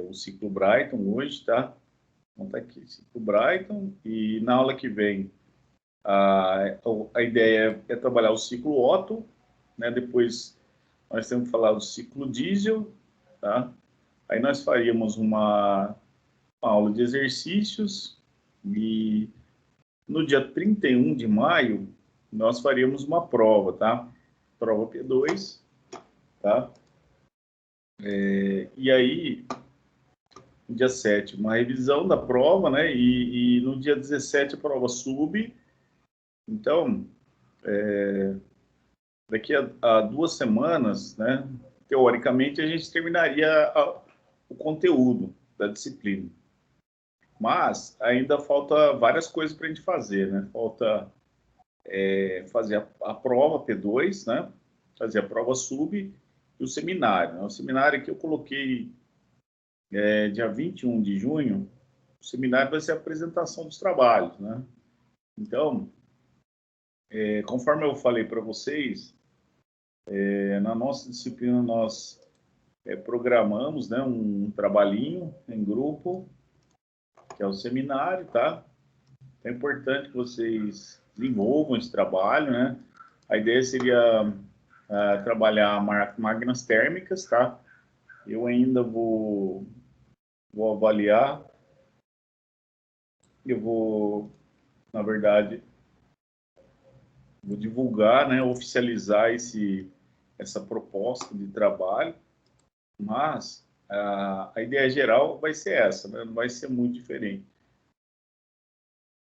o ciclo Brighton hoje, tá? Então tá aqui, ciclo Brighton, e na aula que vem a ideia é trabalhar o ciclo Otto, né? Depois nós temos que falar do ciclo Diesel, tá? Aí nós faríamos uma aula de exercícios e no dia 31 de maio nós faríamos uma prova, tá? Prova P2, tá? E aí, no dia 7, uma revisão da prova, né? E no dia 17 a prova sub. Então, daqui a 2 semanas, né? Teoricamente, a gente terminaria o conteúdo da disciplina. Mas ainda falta várias coisas para a gente fazer, né? Falta fazer a prova P2, né? Fazer a prova sub e o seminário, né? O seminário que eu coloquei dia 21 de junho, o seminário vai ser a apresentação dos trabalhos, né? Então, conforme eu falei para vocês, na nossa disciplina nós programamos, né, um trabalhinho em grupo, que é o seminário, tá? É importante que vocês desenvolvam esse trabalho, né? A ideia seria trabalhar máquinas térmicas, tá? Eu ainda vou avaliar, eu vou, na verdade, vou divulgar, né, oficializar essa proposta de trabalho, mas a ideia geral vai ser essa, né? Não vai ser muito diferente.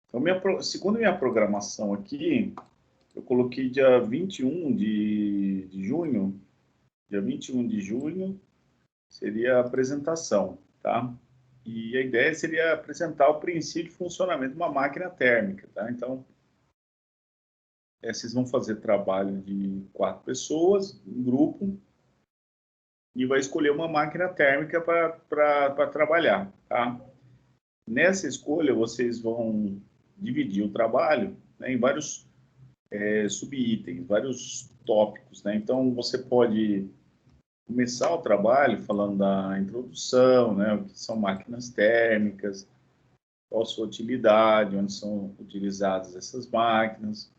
Então, segundo minha programação aqui, eu coloquei dia 21 de junho, dia 21 de junho seria a apresentação, tá? E a ideia seria apresentar o princípio de funcionamento de uma máquina térmica, tá? Então, vocês vão fazer trabalho de 4 pessoas, um grupo, e vai escolher uma máquina térmica para trabalhar, tá? Nessa escolha, vocês vão dividir o trabalho, né, em vários subitens, vários tópicos, né? Então, você pode começar o trabalho falando da introdução, né, o que são máquinas térmicas, qual a sua utilidade, onde são utilizadas essas máquinas.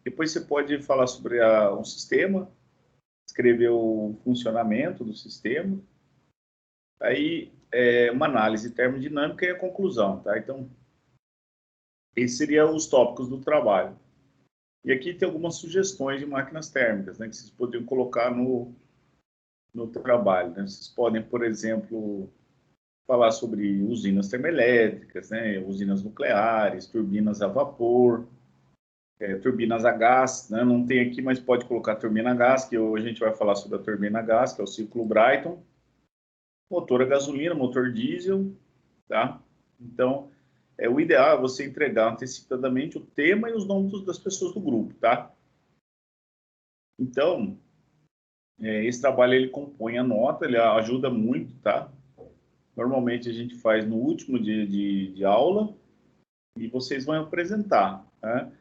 Depois você pode falar sobre um sistema, escrever o funcionamento do sistema, aí uma análise termodinâmica e a conclusão, tá? Então, esses seriam os tópicos do trabalho. E aqui tem algumas sugestões de máquinas térmicas, né, que vocês poderiam colocar no trabalho, né? Vocês podem, por exemplo, falar sobre usinas termoelétricas, né, usinas nucleares, turbinas a vapor, turbinas a gás, né? Não tem aqui, mas pode colocar turbina a gás, que hoje a gente vai falar sobre a turbina a gás, que é o ciclo Brighton, motor a gasolina, motor diesel, tá? Então, o ideal é você entregar antecipadamente o tema e os nomes das pessoas do grupo, tá? Então, esse trabalho ele compõe a nota, ele ajuda muito, tá? Normalmente a gente faz no último dia de aula e vocês vão apresentar, né,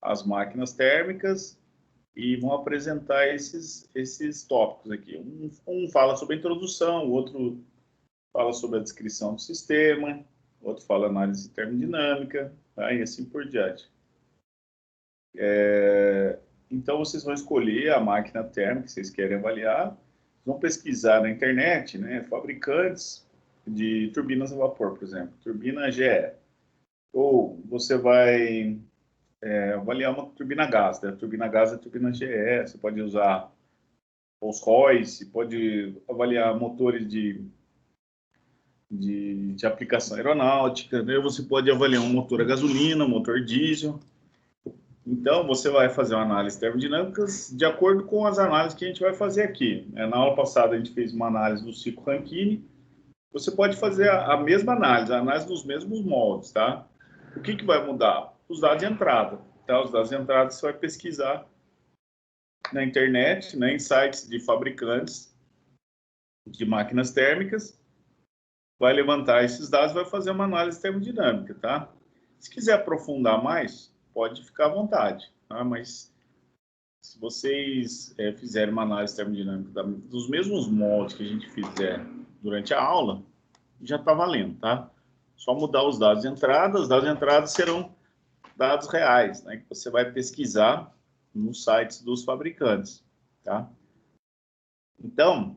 as máquinas térmicas e vão apresentar esses tópicos aqui. Um fala sobre a introdução, o outro fala sobre a descrição do sistema, o outro fala análise termodinâmica, tá? E assim por diante. Então, vocês vão escolher a máquina térmica que vocês querem avaliar, vão pesquisar na internet, né, fabricantes de turbinas a vapor, por exemplo, turbina GE. Ou você vai avaliar uma turbina a gás, né? A turbina a gás é a turbina GE, você pode usar os Royce, pode avaliar motores de aplicação aeronáutica, né? Você pode avaliar um motor a gasolina, um motor diesel. Então, você vai fazer uma análise termodinâmica de acordo com as análises que a gente vai fazer aqui. Na aula passada, a gente fez uma análise do ciclo Rankine. Você pode fazer a mesma análise, a análise dos mesmos moldes, tá? O que vai mudar? Os dados de entrada, tá? Os dados de entrada você vai pesquisar na internet, né, em sites de fabricantes de máquinas térmicas, vai levantar esses dados, vai fazer uma análise termodinâmica, tá? Se quiser aprofundar mais, pode ficar à vontade, tá? Mas se vocês fizerem uma análise termodinâmica dos mesmos moldes que a gente fizer durante a aula, já está valendo, tá? Só mudar os dados de entrada. Os dados de entrada serão dados reais, né? Que você vai pesquisar nos sites dos fabricantes, tá? Então,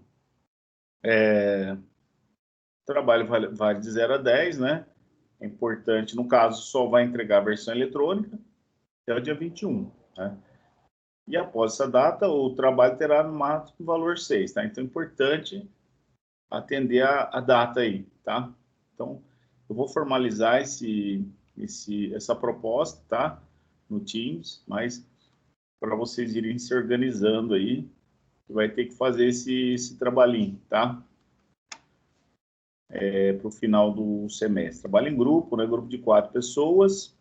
o trabalho vale de 0 a 10, né? É importante, no caso, só vai entregar a versão eletrônica até o dia 21, né? E após essa data, o trabalho terá no máximo valor 6, tá? Então, é importante atender a data aí, tá? Então, eu vou formalizar essa proposta, tá? No Teams, mas para vocês irem se organizando aí, vai ter que fazer esse trabalhinho, tá? Para o final do semestre. Trabalho em grupo, né? Grupo de 4 pessoas,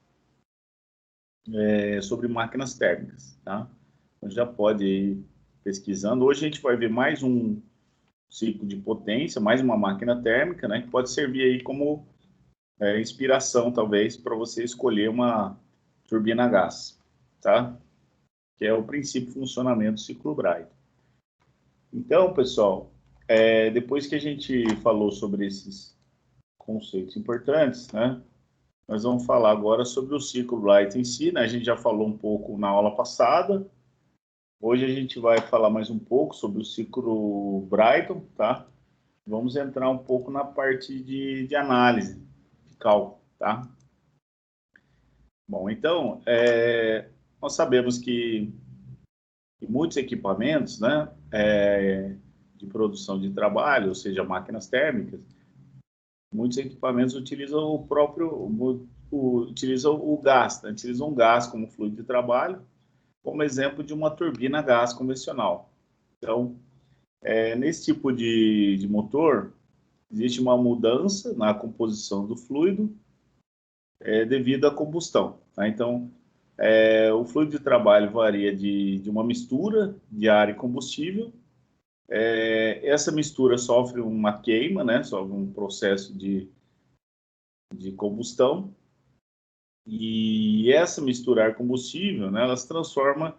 sobre máquinas térmicas, tá? Então, já pode ir pesquisando. Hoje a gente vai ver mais um ciclo de potência, mais uma máquina térmica, né? Que pode servir aí como inspiração, talvez, para você escolher uma turbina a gás, tá? Que é o princípio de funcionamento do ciclo Bright. Então, pessoal, depois que a gente falou sobre esses conceitos importantes, né? Nós vamos falar agora sobre o ciclo Bright em si, né? A gente já falou um pouco na aula passada. Hoje a gente vai falar mais um pouco sobre o ciclo Brighton, tá? Vamos entrar um pouco na parte de análise, de cálculo, tá? Bom, então, nós sabemos que muitos equipamentos, né, de produção de trabalho, ou seja, máquinas térmicas, muitos equipamentos utilizam utilizam o gás, né, utilizam o gás como fluido de trabalho, como exemplo de uma turbina a gás convencional. Então, nesse tipo de motor, existe uma mudança na composição do fluido devido à combustão, tá? Então, o fluido de trabalho varia de uma mistura de ar e combustível. Essa mistura sofre uma queima, né? Sofre um processo de combustão. E essa mistura ar-combustível, né, ela se transforma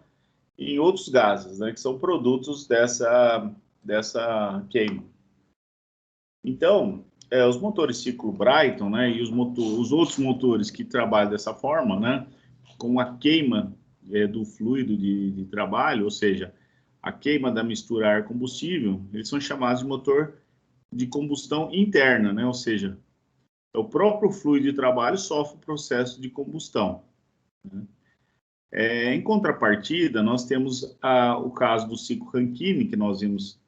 em outros gases, né, que são produtos dessa queima. Então, os motores ciclo Brighton, né, e os outros motores que trabalham dessa forma, né, com a queima do fluido de trabalho, ou seja, a queima da mistura ar-combustível, eles são chamados de motor de combustão interna, né, ou seja, o próprio fluido de trabalho sofre o processo de combustão, né? Em contrapartida, nós temos o caso do ciclo Rankine, que nós vimos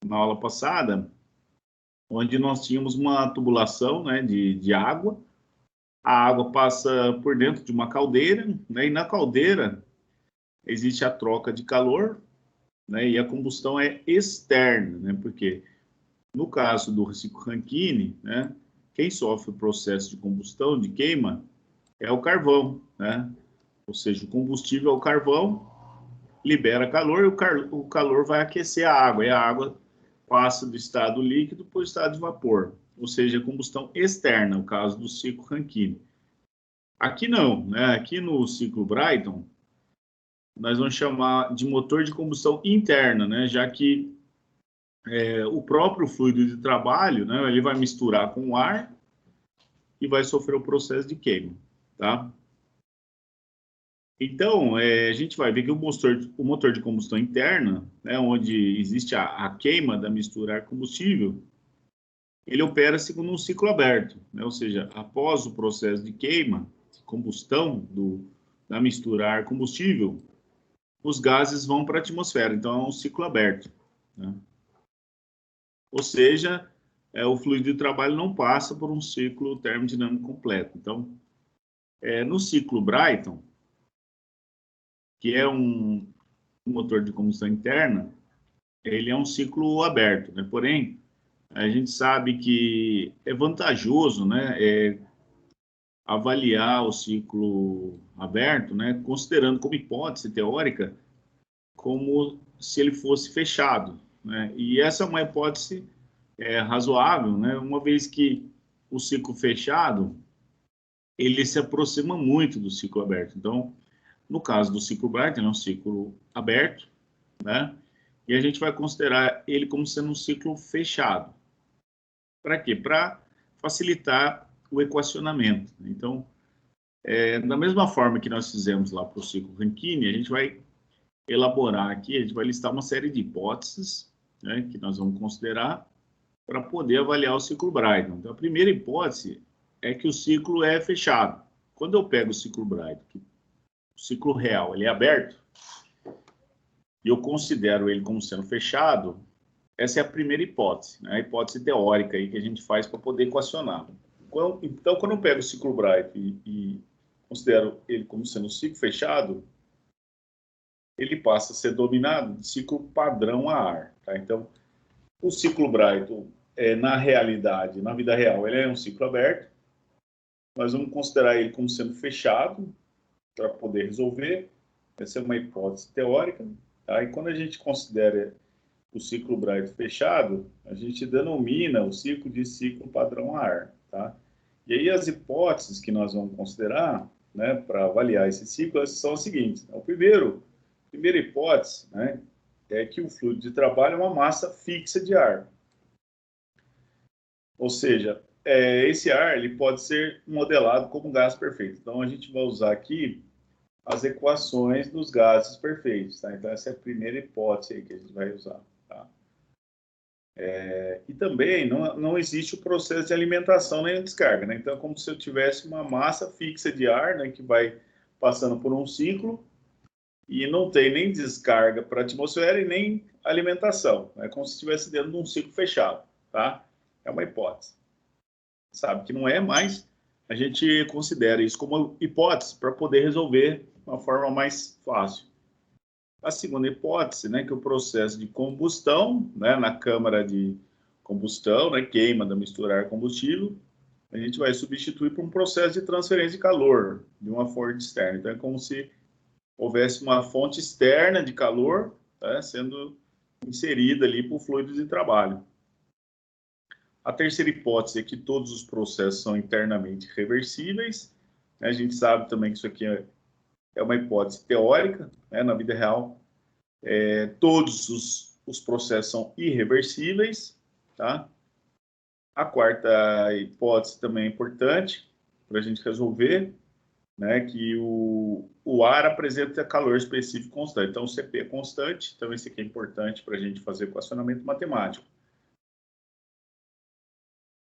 na aula passada, onde nós tínhamos uma tubulação, né, de água. A água passa por dentro de uma caldeira, né, e na caldeira existe a troca de calor, né, e a combustão é externa, né, porque no caso do ciclo Rankine, né, quem sofre o processo de combustão, de queima, é o carvão, né? Ou seja, o combustível é o carvão, libera calor e o calor vai aquecer a água, e a água passa do estado líquido para o estado de vapor, ou seja, combustão externa, no caso do ciclo Rankine. Aqui não, né? Aqui no ciclo Brighton, nós vamos chamar de motor de combustão interna, né? Já que o próprio fluido de trabalho, né? Ele vai misturar com o ar e vai sofrer o processo de queima, tá? Então, a gente vai ver que o motor de combustão interna, né, onde existe a queima da mistura ar-combustível, ele opera segundo um ciclo aberto, né? Ou seja, após o processo de queima, combustão da mistura ar-combustível, os gases vão para a atmosfera. Então, é um ciclo aberto, né? Ou seja, o fluido de trabalho não passa por um ciclo termodinâmico completo. Então, no ciclo Brighton, que é um motor de combustão interna, ele é um ciclo aberto, né? Porém, a gente sabe que é vantajoso, né, avaliar o ciclo aberto, né, considerando como hipótese teórica, como se ele fosse fechado, né? E essa é uma hipótese razoável, né, uma vez que o ciclo fechado ele se aproxima muito do ciclo aberto. Então, no caso do ciclo Bright, ele é um ciclo aberto, né? E a gente vai considerar ele como sendo um ciclo fechado. Para quê? Para facilitar o equacionamento. Então, da mesma forma que nós fizemos lá para o ciclo Rankine, a gente vai elaborar aqui, a gente vai listar uma série de hipóteses, né, que nós vamos considerar para poder avaliar o ciclo Brighton. Então, a primeira hipótese é que o ciclo é fechado. Quando eu pego o ciclo Brighton, o ciclo real ele é aberto, e eu considero ele como sendo fechado, essa é a primeira hipótese, né? A hipótese teórica aí que a gente faz para poder equacionar. Então, quando eu pego o ciclo Bright e considero ele como sendo um ciclo fechado, ele passa a ser dominado de ciclo padrão a ar. Tá? Então, o ciclo Bright, na realidade, na vida real, ele é um ciclo aberto. Nós vamos considerar ele como sendo fechado para poder resolver. Essa é uma hipótese teórica. Tá? E quando a gente considera o ciclo Bright fechado, a gente denomina o ciclo de ciclo padrão a ar. Tá? E aí as hipóteses que nós vamos considerar, né, para avaliar esse ciclo são as seguintes. A primeira hipótese, né, é que o fluido de trabalho é uma massa fixa de ar. Ou seja, esse ar ele pode ser modelado como gás perfeito. Então a gente vai usar aqui as equações dos gases perfeitos. Tá? Então essa é a primeira hipótese aí que a gente vai usar. Tá? E também não existe o processo de alimentação nem descarga. Né? Então é como se eu tivesse uma massa fixa de ar, né, que vai passando por um ciclo e não tem nem descarga para a atmosfera e nem alimentação. É como se estivesse dentro de um ciclo fechado. Tá? É uma hipótese. Sabe que não é, mas a gente considera isso como hipótese para poder resolver de uma forma mais fácil. A segunda hipótese, né, que o processo de combustão, né, na câmara de combustão, né, queima da mistura ar-combustível, a gente vai substituir por um processo de transferência de calor de uma fonte externa. Então, é como se houvesse uma fonte externa de calor, tá, sendo inserida ali para o fluido de trabalho. A terceira hipótese é que todos os processos são internamente reversíveis. A gente sabe também que isso aqui é uma hipótese teórica, né? Na vida real, todos os processos são irreversíveis. Tá? A quarta hipótese também é importante para a gente resolver, né? Que o ar apresenta calor específico constante. Então, o CP é constante, então isso aqui é importante para a gente fazer equacionamento matemático.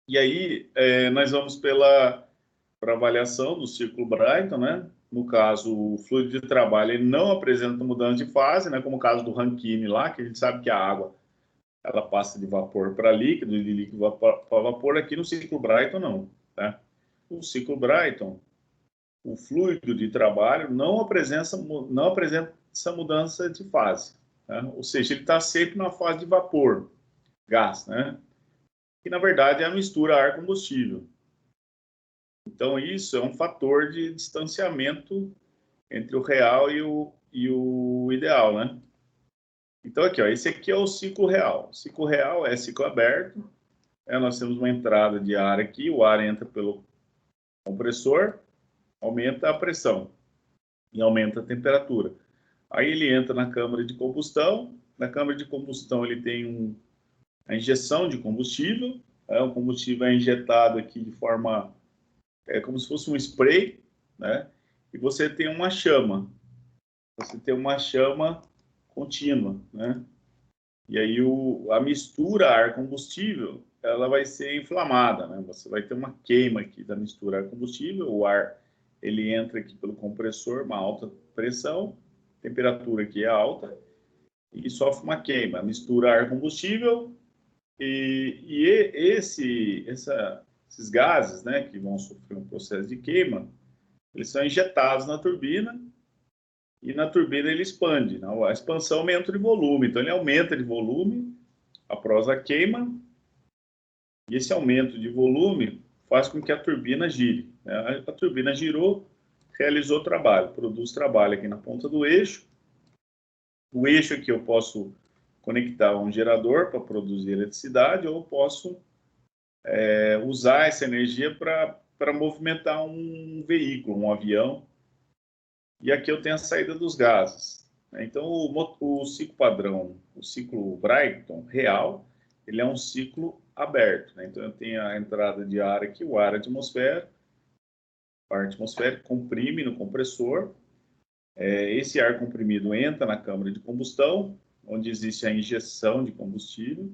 E aí, nós vamos para avaliação do ciclo Brighton, né? No caso, o fluido de trabalho ele não apresenta mudança de fase, né? Como o caso do Rankine lá, que a gente sabe que a água ela passa de vapor para líquido, de líquido para vapor. Aqui no ciclo Brighton, não. Tá? O ciclo Brighton, o fluido de trabalho não apresenta essa mudança de fase. Tá? Ou seja, ele está sempre na fase de vapor, gás, né? Que na verdade é a mistura ar-combustível. Então, isso é um fator de distanciamento entre o real e o ideal, né? Então, aqui, ó, esse aqui é o ciclo real. O ciclo real é ciclo aberto. Nós temos uma entrada de ar aqui, o ar entra pelo compressor, aumenta a pressão e aumenta a temperatura. Aí ele entra na câmara de combustão. Na câmara de combustão ele tem a injeção de combustível. O combustível é injetado aqui de forma como se fosse um spray, né? E você tem uma chama. Você tem uma chama contínua, né? E aí a mistura ar-combustível, ela vai ser inflamada, né? Você vai ter uma queima aqui da mistura ar-combustível, o ar ele entra aqui pelo compressor, uma alta pressão, temperatura aqui é alta, e sofre uma queima. A mistura ar-combustível esses gases, né, que vão sofrer um processo de queima, eles são injetados na turbina e na turbina ele expande. Né? A expansão aumenta de volume, então ele aumenta de volume após a queima e esse aumento de volume faz com que a turbina gire. Né? A turbina girou, realizou trabalho, produz trabalho aqui na ponta do eixo. O eixo aqui eu posso conectar a um gerador para produzir eletricidade ou posso usar essa energia para movimentar um veículo, um avião. E aqui eu tenho a saída dos gases. Então, o ciclo padrão, o ciclo Brighton real, ele é um ciclo aberto, né? Então, eu tenho a entrada de ar aqui, o ar atmosférico, comprime no compressor. Esse ar comprimido entra na câmara de combustão, onde existe a injeção de combustível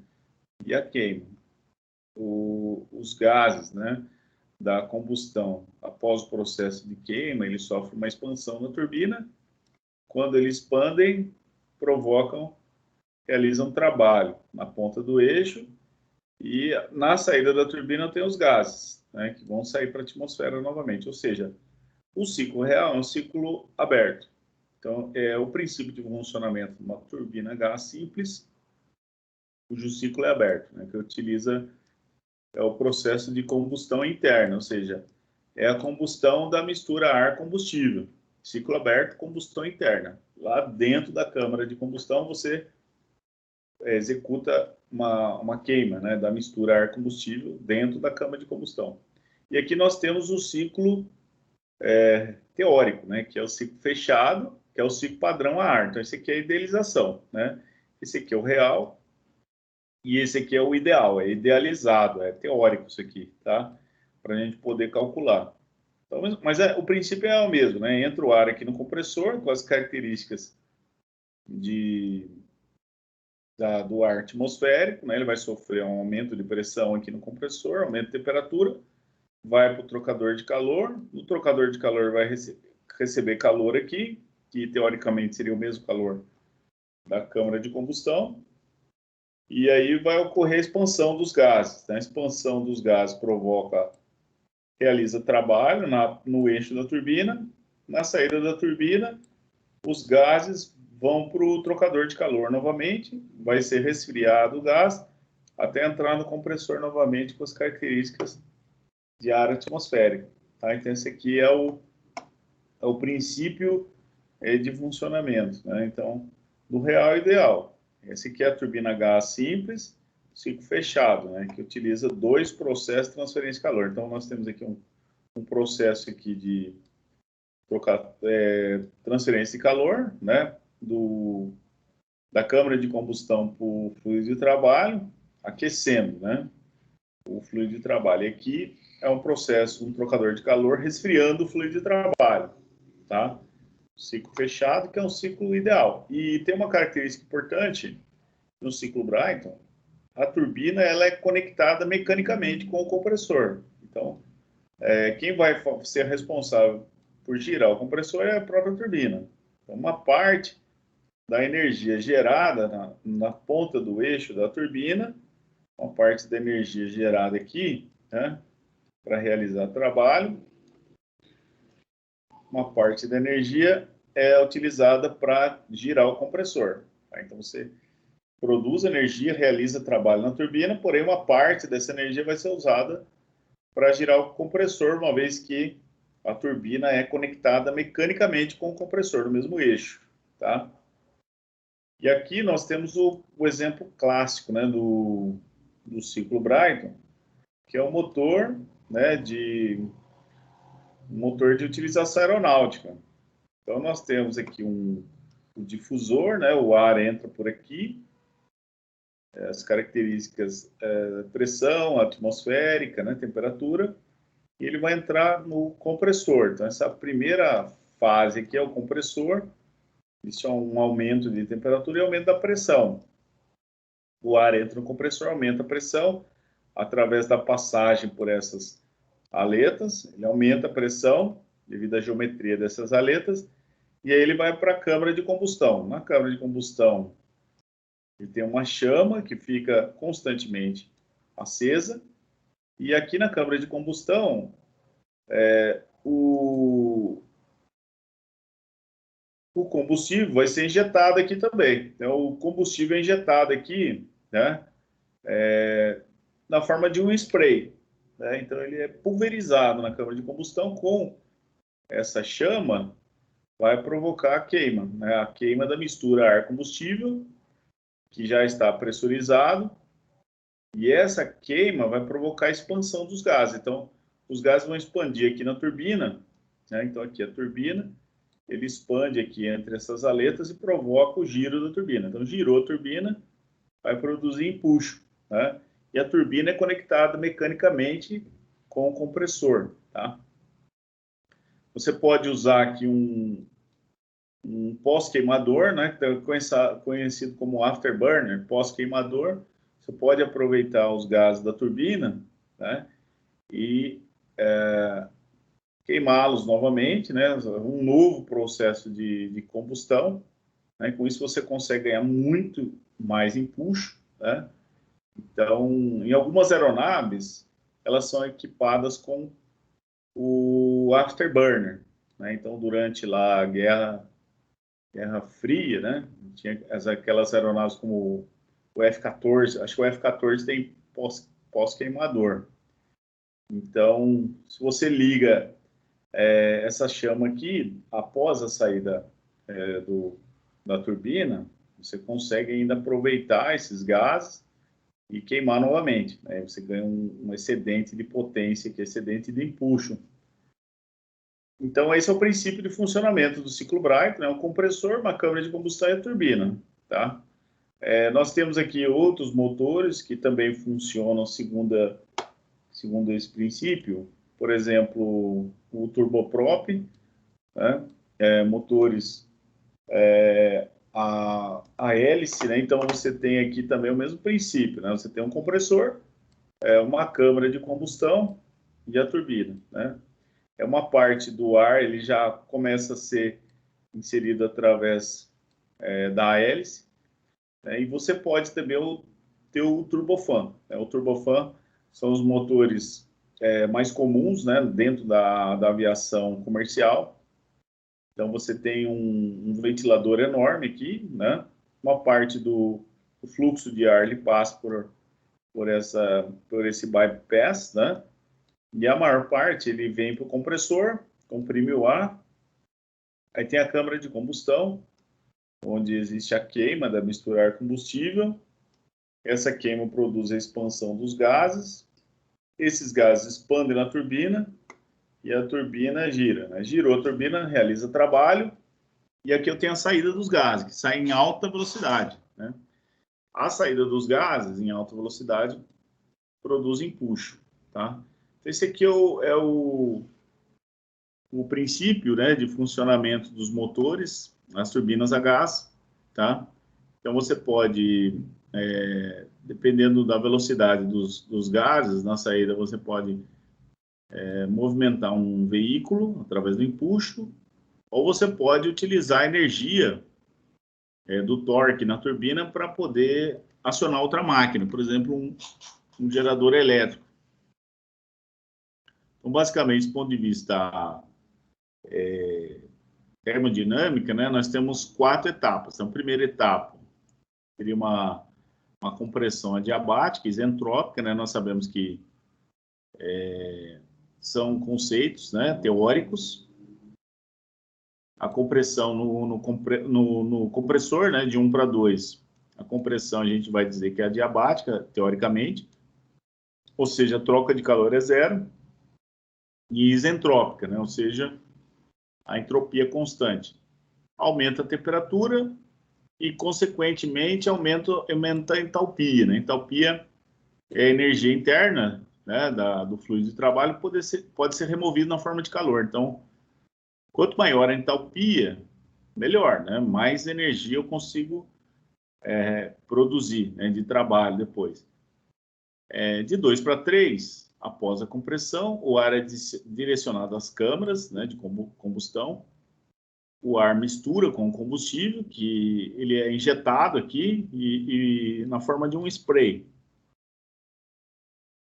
e a queima. Os gases, né, da combustão, após o processo de queima, eles sofrem uma expansão na turbina. Quando eles expandem, realizam trabalho na ponta do eixo, e na saída da turbina tem os gases, né, que vão sair para a atmosfera novamente. Ou seja, o ciclo real é um ciclo aberto. Então, é o princípio de funcionamento de uma turbina a gás simples, cujo ciclo é aberto, né, que utiliza o processo de combustão interna, ou seja, é a combustão da mistura ar-combustível. Ciclo aberto, combustão interna. Lá dentro da câmara de combustão, você executa uma queima, né, da mistura ar-combustível dentro da câmara de combustão. E aqui nós temos o ciclo teórico, né, que é o ciclo fechado, que é o ciclo padrão a ar. Então, esse aqui é a idealização, né? Esse aqui é o real e esse aqui é o ideal, é idealizado, é teórico isso aqui, tá? Para a gente poder calcular. Então, mas o princípio é o mesmo, né? Entra o ar aqui no compressor com as características do ar atmosférico, né? Ele vai sofrer um aumento de pressão aqui no compressor, aumento de temperatura, vai para o trocador de calor, o trocador de calor vai receber calor aqui, que teoricamente seria o mesmo calor da câmara de combustão, e aí vai ocorrer a expansão dos gases. Então, a expansão dos gases realiza trabalho no eixo da turbina, na saída da turbina, os gases vão para o trocador de calor novamente, vai ser resfriado o gás até entrar no compressor novamente com as características de ar atmosférico. Tá? Então, esse aqui é o princípio de funcionamento. Né? Então, do real ideal. Esse aqui é a turbina a gás simples, ciclo fechado, né? Que utiliza dois processos de transferência de calor. Então, nós temos aqui um processo aqui de transferência de calor, né? Da câmara de combustão para o fluido de trabalho, aquecendo, né? O fluido de trabalho. E aqui é um processo, um trocador de calor resfriando o fluido de trabalho, tá? Ciclo fechado, que é um ciclo ideal. E tem uma característica importante no ciclo Brayton: a turbina ela é conectada mecanicamente com o compressor. Então, quem vai ser responsável por girar o compressor é a própria turbina. Então, uma parte da energia gerada na ponta do eixo da turbina, uma parte da energia gerada aqui, né, para realizar trabalho, uma parte da energia é utilizada para girar o compressor. Tá? Então, você produz energia, realiza trabalho na turbina, porém uma parte dessa energia vai ser usada para girar o compressor, uma vez que a turbina é conectada mecanicamente com o compressor no mesmo eixo. Tá? E aqui nós temos o exemplo clássico, né, do ciclo Brayton, que é o motor, né, motor de utilização aeronáutica. Então, nós temos aqui o difusor, né, o ar entra por aqui, as características, pressão atmosférica, né, temperatura, e ele vai entrar no compressor. Então, essa primeira fase aqui é o compressor, isso é um aumento de temperatura e aumento da pressão. O ar entra no compressor, aumenta a pressão, através da passagem por essas aletas, ele aumenta a pressão, devido à geometria dessas aletas, e aí ele vai para a câmara de combustão. Na câmara de combustão, ele tem uma chama que fica constantemente acesa, e aqui na câmara de combustão, o combustível vai ser injetado aqui também. Então, o combustível é injetado aqui, né, na forma de um spray. Né? Então, ele é pulverizado na câmara de combustão com essa chama, vai provocar a queima, né? A queima da mistura ar-combustível, que já está pressurizado, e essa queima vai provocar a expansão dos gases. Então, os gases vão expandir aqui na turbina, né? Então, aqui a turbina, ele expande aqui entre essas aletas e provoca o giro da turbina. Então, girou a turbina, vai produzir empuxo, né? e a turbina é conectada mecanicamente com o compressor, tá? Você pode usar aqui um pós-queimador, né, que é conhecido como afterburner, pós-queimador. Você pode aproveitar os gases da turbina, né, e queimá-los novamente, né, um novo processo de combustão, né, com isso você consegue ganhar muito mais empuxo, né. Então, em algumas aeronaves, elas são equipadas com o afterburner, né. Então, durante lá a Guerra Fria, né, tinha aquelas aeronaves como o F-14, acho que o F-14 tem pós-queimador. Então, se você liga essa chama aqui, após a saída da turbina, você consegue ainda aproveitar esses gases e queimar novamente, né? Você ganha um excedente de potência, que é excedente de empuxo. Então, esse é o princípio de funcionamento do ciclo Bright, né? Um compressor, uma câmara de combustão e a turbina, tá? Nós temos aqui outros motores que também funcionam segundo esse princípio. Por exemplo, o turboprop, né? Motores a hélice, né? Então você tem aqui também o mesmo princípio, né? Você tem um compressor, uma câmara de combustão e a turbina, né? Uma parte do ar, ele já começa a ser inserido através da hélice, né? E você pode também ter o turbofan, né? O turbofan são os motores mais comuns, né, dentro da aviação comercial. Então, você tem um ventilador enorme aqui, né? Uma parte do fluxo de ar ele passa por esse bypass, né? E a maior parte ele vem para o compressor, comprime o ar. Aí tem a câmara de combustão, onde existe a queima da mistura ar-combustível. Essa queima produz a expansão dos gases. Esses gases expandem na turbina e a turbina gira, né? Girou a turbina, realiza trabalho. E aqui eu tenho a saída dos gases, que saem em alta velocidade, né? A saída dos gases em alta velocidade produz empuxo, tá? Esse aqui o princípio, né, de funcionamento dos motores, as turbinas a gás, tá? Então você pode, dependendo da velocidade dos gases na saída, você pode movimentar um veículo através do empuxo, ou você pode utilizar a energia do torque na turbina para poder acionar outra máquina, por exemplo, um gerador elétrico. Então, basicamente, do ponto de vista termodinâmica, né, nós temos 4 etapas. Então, a primeira etapa seria uma compressão adiabática, isentrópica, né? Nós sabemos que são conceitos, né, teóricos. A compressão no compressor, né, de 1 para 2, a compressão a gente vai dizer que é adiabática, teoricamente, ou seja, a troca de calor é zero, e isentrópica, né, ou seja, a entropia constante. Aumenta a temperatura e, consequentemente, aumenta a entalpia, né? Entalpia é a energia interna, né, do fluido de trabalho, pode ser removido na forma de calor. Então, quanto maior a entalpia, melhor, né? Mais energia eu consigo produzir, né, de trabalho depois. De 2 para 3, após a compressão, o ar é direcionado às câmaras, né, de combustão. O ar mistura com o combustível, que ele é injetado aqui e na forma de um spray.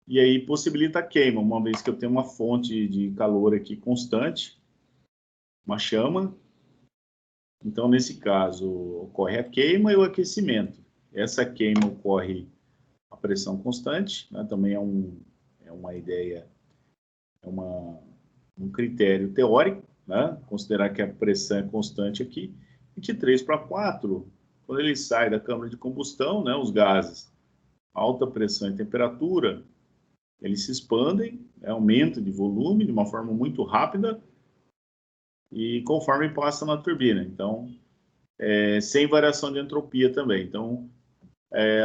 E aí possibilita a queima, uma vez que eu tenho uma fonte de calor aqui constante, uma chama. Então, nesse caso, ocorre a queima e o aquecimento. Essa queima ocorre a pressão constante, né? Também é uma ideia, um critério teórico, né? Considerar que a pressão é constante aqui. E de 3 para 4, quando ele sai da câmara de combustão, né, os gases, alta pressão e temperatura, eles se expandem, aumentam de volume de uma forma muito rápida e conforme passa na turbina. Então, sem variação de entropia também. Então,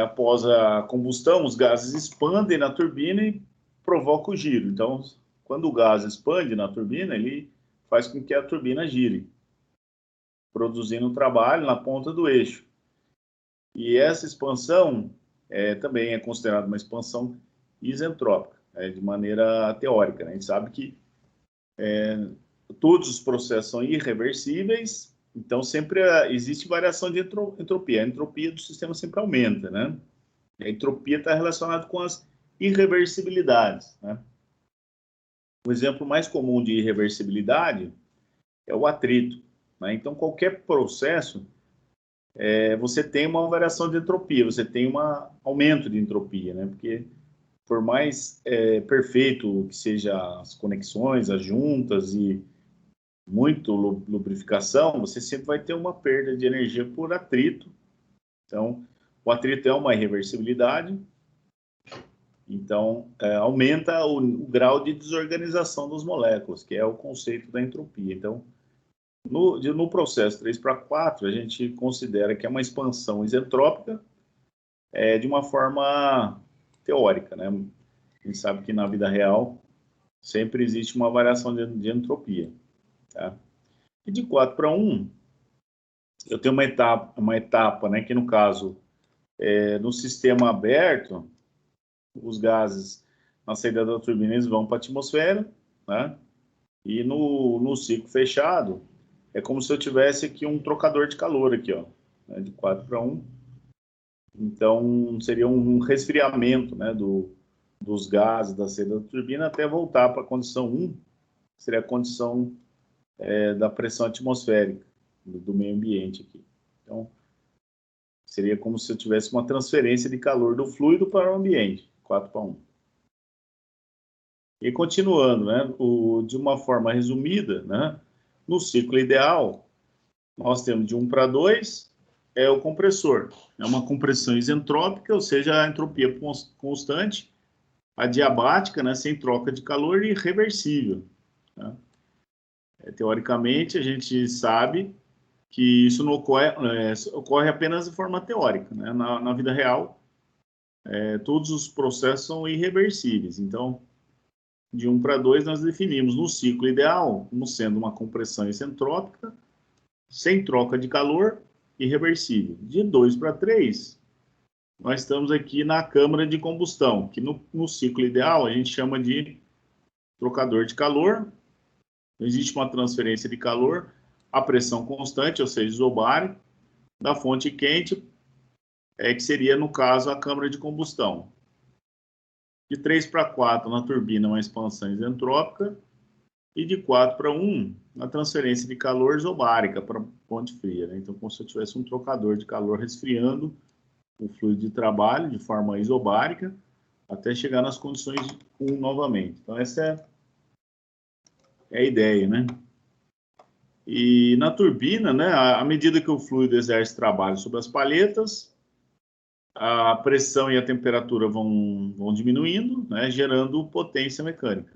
após a combustão, os gases expandem na turbina e provoca o giro. Então, quando o gás expande na turbina, ele faz com que a turbina gire, produzindo trabalho na ponta do eixo. E essa expansão também é considerada uma expansão isentrópica, de maneira teórica, né? A gente sabe que todos os processos são irreversíveis, então sempre existe variação de entropia. A entropia do sistema sempre aumenta, né? A entropia está relacionada com as irreversibilidades, né? O exemplo mais comum de irreversibilidade é o atrito, né? Então, qualquer processo, você tem uma variação de entropia, você tem um aumento de entropia, né? Porque por mais perfeito que sejam as conexões, as juntas e muito lubrificação, você sempre vai ter uma perda de energia por atrito. Então, o atrito é uma irreversibilidade, então aumenta o grau de desorganização das moléculas, que é o conceito da entropia. Então, no processo 3/4, a gente considera que é uma expansão isentrópica de uma forma teórica, né? A gente sabe que na vida real sempre existe uma variação de entropia, tá? E de 4/1, eu tenho uma etapa, né, que no caso, no sistema aberto, os gases na saída da turbina eles vão para a atmosfera, né? E no ciclo fechado, é como se eu tivesse aqui um trocador de calor aqui, ó, né, de 4/1. Então, seria um resfriamento, né, dos gases da saída da turbina até voltar para a condição 1, que seria a condição da pressão atmosférica do meio ambiente aqui. Então, seria como se eu tivesse uma transferência de calor do fluido para o ambiente, 4/1. E continuando, né, de uma forma resumida, né, no ciclo ideal, nós temos de 1/2, é o compressor. É uma compressão isentrópica, ou seja, a entropia constante, adiabática, né, sem troca de calor e reversível, né? Teoricamente, a gente sabe que isso não ocorre apenas de forma teórica, né? Na vida real, todos os processos são irreversíveis. Então, de 1/2, nós definimos no ciclo ideal como sendo uma compressão isentrópica, sem troca de calor, irreversível. De 2/3, nós estamos aqui na câmara de combustão, que no ciclo ideal a gente chama de trocador de calor. Existe uma transferência de calor a pressão constante, ou seja, isobárico, da fonte quente, que seria, no caso, a câmara de combustão. De 3/4 na turbina, uma expansão isentrópica, e de 4/1 na transferência de calor isobárica para ponte fria, né? Então, como se eu tivesse um trocador de calor resfriando o fluido de trabalho de forma isobárica até chegar nas condições de 1 novamente. Então, essa é a ideia, né? E na turbina, né, à medida que o fluido exerce trabalho sobre as palhetas, a pressão e a temperatura vão diminuindo, né, gerando potência mecânica.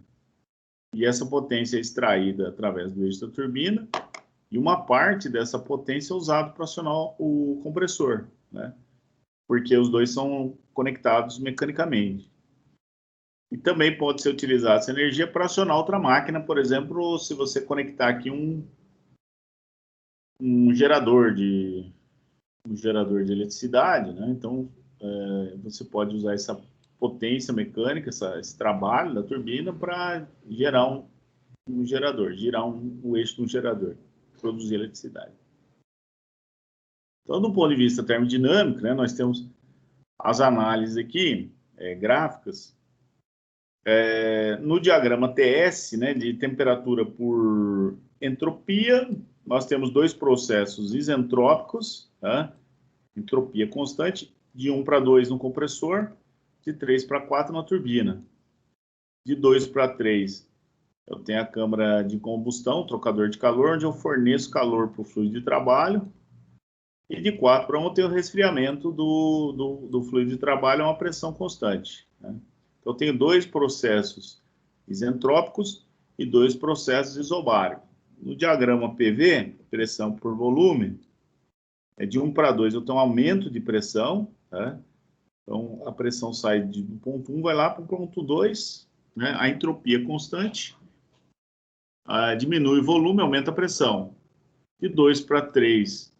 E essa potência é extraída através do eixo da turbina, e uma parte dessa potência é usada para acionar o compressor, né, porque os dois são conectados mecanicamente. E também pode ser utilizada essa energia para acionar outra máquina, por exemplo, se você conectar aqui um gerador de eletricidade, né? Então, você pode usar essa potência mecânica, esse trabalho da turbina para gerar um gerador, girar o eixo de um gerador, produzir eletricidade. Então, do ponto de vista termodinâmico, né, nós temos as análises aqui, gráficas. No diagrama TS, né, de temperatura por entropia, nós temos dois processos isentrópicos, tá? Entropia constante, de 1/2 no compressor, de 3/4 na turbina. De 2/3, eu tenho a câmara de combustão, trocador de calor, onde eu forneço calor para o fluido de trabalho. E de 4/1, eu tenho o resfriamento do fluido de trabalho a uma pressão constante, né? Então, eu tenho dois processos isentrópicos e dois processos isobáricos. No diagrama PV, pressão por volume, de 1/2 eu tenho um aumento de pressão, né? Então, a pressão sai do ponto 1, vai lá para o ponto 2, né? A entropia constante, diminui o volume, aumenta a pressão. De 2 para 3,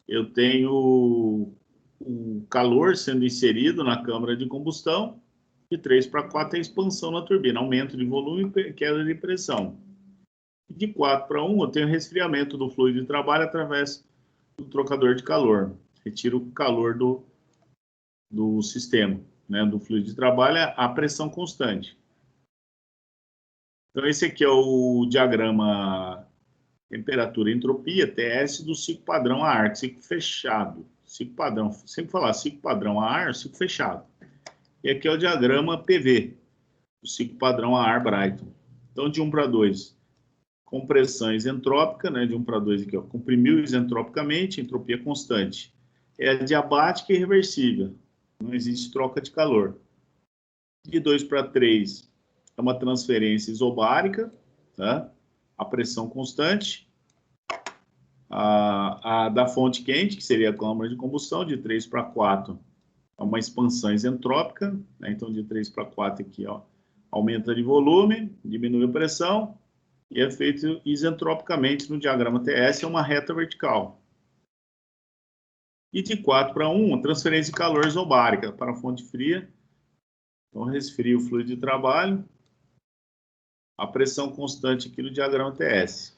eu tenho o calor sendo inserido na câmara de combustão. De 3 para 4 é expansão na turbina, aumento de volume e queda de pressão. De 4 para 1, eu tenho resfriamento do fluido de trabalho através do trocador de calor. Retiro o calor do sistema, né, do fluido de trabalho a pressão constante. Então, esse aqui é o diagrama temperatura e entropia, TS, do ciclo padrão a ar, ciclo fechado. Ciclo padrão, sempre falar ciclo padrão a ar, ciclo fechado. E aqui é o diagrama PV, do ciclo padrão a ar Brayton. Então, de 1 para 2, compressão isentrópica, né, de 1 para 2 aqui, ó, comprimiu isentropicamente, entropia constante. É adiabática e reversível, não existe troca de calor. De 2 para 3, é uma transferência isobárica, tá? A pressão constante. A da fonte quente, que seria a câmara de combustão, de 3 para 4, é uma expansão isentrópica, né? Então de 3 para 4 aqui, ó, aumenta de volume, diminui a pressão, e é feito isentropicamente no diagrama TS, é uma reta vertical. E de 4 para 1, a transferência de calor isobárica para a fonte fria. Então, resfria o fluido de trabalho, a pressão constante aqui no diagrama TS.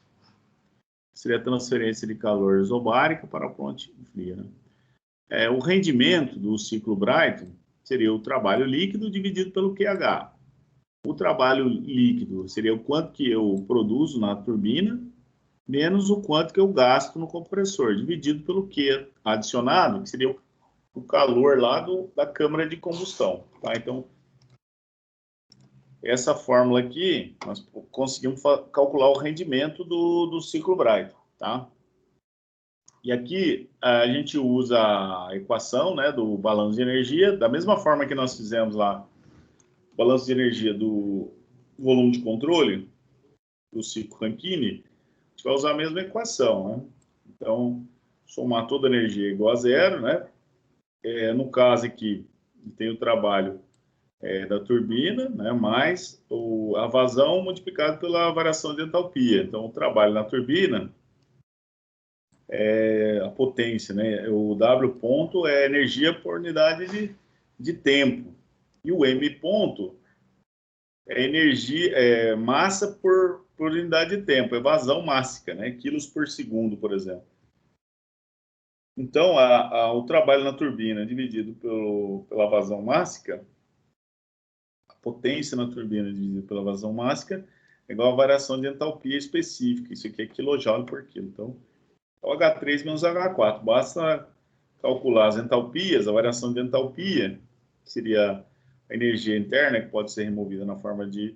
Seria a transferência de calor isobárica para a fonte fria, né? O rendimento do ciclo Brayton seria o trabalho líquido dividido pelo QH. O trabalho líquido seria o quanto que eu produzo na turbina, menos o quanto que eu gasto no compressor, dividido pelo Q adicionado, que seria o calor lá da câmara de combustão. Tá? Então, essa fórmula aqui, nós conseguimos calcular o rendimento do ciclo Brayton, tá? E aqui a gente usa a equação, né, do balanço de energia, da mesma forma que nós fizemos lá, o balanço de energia do volume de controle, do ciclo Rankine, a gente vai usar a mesma equação, né? Então, somar toda a energia igual a zero, né? No caso aqui, tem o trabalho da turbina, né, mais a vazão multiplicado pela variação de entalpia. Então, o trabalho na turbina é a potência, né? O W ponto é energia por unidade de tempo. E o M ponto é energia, massa por unidade de tempo, é vazão mássica, né? Quilos por segundo, por exemplo. Então, o trabalho na turbina dividido pela vazão mássica, potência na turbina dividida pela vazão mássica é igual a variação de entalpia específica. Isso aqui é quilojoule por quilo. Então, é o H3 menos H4. Basta calcular as entalpias, a variação de entalpia, que seria a energia interna, que pode ser removida na forma de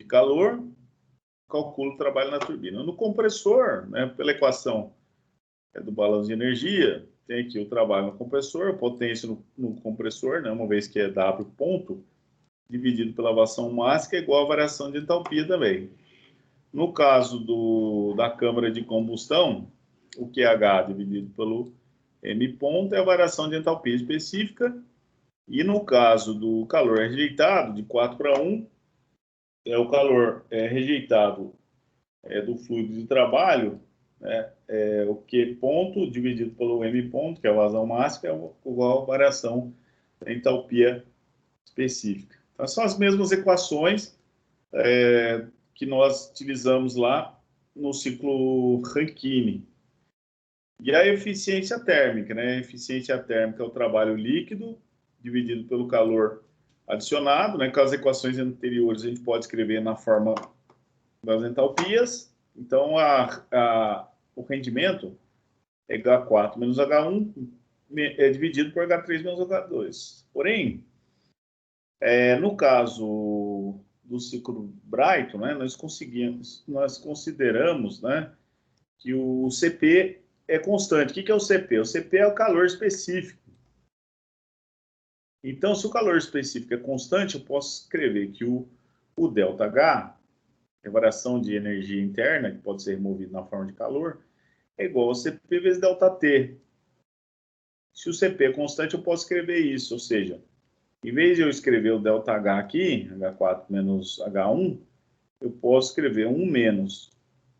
calor, calcula o trabalho na turbina. No compressor, né, pela equação do balanço de energia, tem aqui o trabalho no compressor, a potência no compressor, né, uma vez que é W ponto, dividido pela vazão mássica é igual à variação de entalpia também. No caso da câmara de combustão, o QH dividido pelo M ponto é a variação de entalpia específica. E no caso do calor rejeitado, de 4 para 1, é o calor rejeitado do fluido de trabalho, né, o Q ponto dividido pelo M ponto, que é a vazão máxima, é igual à variação da entalpia específica. Então, são as mesmas equações que nós utilizamos lá no ciclo Rankine. E a eficiência térmica, né? A eficiência térmica é o trabalho líquido dividido pelo calor adicionado, né? Com as equações anteriores a gente pode escrever na forma das entalpias. Então, o rendimento é H4 menos H1 dividido por H3 menos H2. Porém, no caso do ciclo Brayton, né, nós consideramos, né, que o CP é constante. O que é o CP? O CP é o calor específico. Então, se o calor específico é constante, eu posso escrever que o ΔH, que é a variação de energia interna, que pode ser removida na forma de calor, é igual a CP vezes ΔT. Se o CP é constante, eu posso escrever isso, ou seja, em vez de eu escrever o ΔH aqui, H4 menos H1, eu posso escrever 1 menos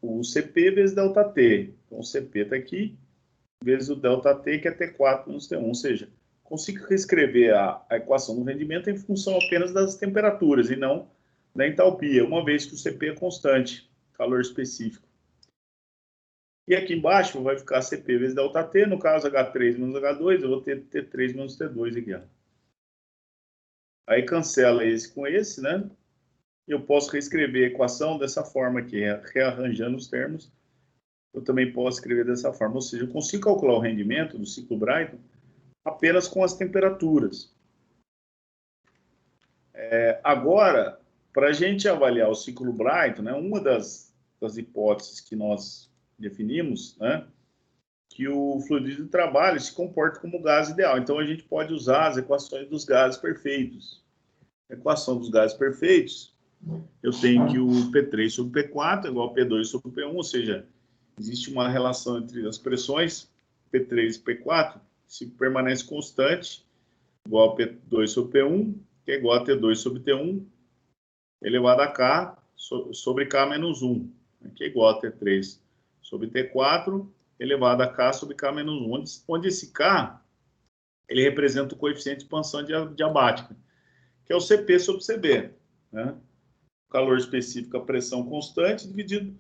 o CP vezes ΔT. Então, o CP está aqui, vezes o ΔT, que é T4 menos T1. Ou seja, consigo reescrever a equação do rendimento em função apenas das temperaturas e não da entalpia, uma vez que o CP é constante, calor específico. E aqui embaixo vai ficar CP vezes ΔT, no caso H3 menos H2, eu vou ter T3 menos T2 aqui. Ó. Aí cancela esse com esse, né? Eu posso reescrever a equação dessa forma aqui, rearranjando os termos. Eu também posso escrever dessa forma, ou seja, eu consigo calcular o rendimento do ciclo Brayton apenas com as temperaturas. Agora, para a gente avaliar o ciclo Brayton, né, uma das hipóteses que nós definimos, né, que o fluido de trabalho se comporta como gás ideal. Então, a gente pode usar as equações dos gases perfeitos. A equação dos gases perfeitos, eu tenho que o P3 sobre P4 é igual a P2 sobre P1, ou seja, existe uma relação entre as pressões P3 e P4, se permanece constante, igual a P2 sobre P1, que é igual a T2 sobre T1, elevado a K sobre K menos 1, que é igual a T3 sobre T4, elevado a K sobre K menos 1, onde esse K ele representa o coeficiente de expansão diabática, que é o CP sobre CB, né? O calor específico a pressão constante dividido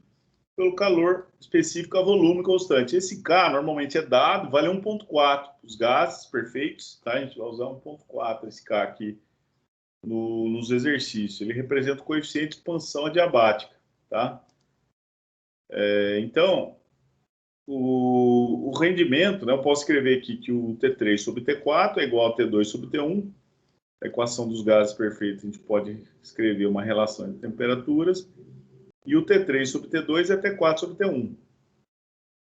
pelo calor específico a volume constante. Esse K normalmente é dado, vale 1,4 os gases perfeitos, tá? A gente vai usar 1,4 esse K aqui nos exercícios. Ele representa o coeficiente de expansão adiabática, tá? Então, o rendimento, né? Eu posso escrever aqui que o T3 sobre T4 é igual a T2 sobre T1. A equação dos gases perfeitos, a gente pode escrever uma relação entre temperaturas. E o T3 sobre T2 é T4 sobre T1.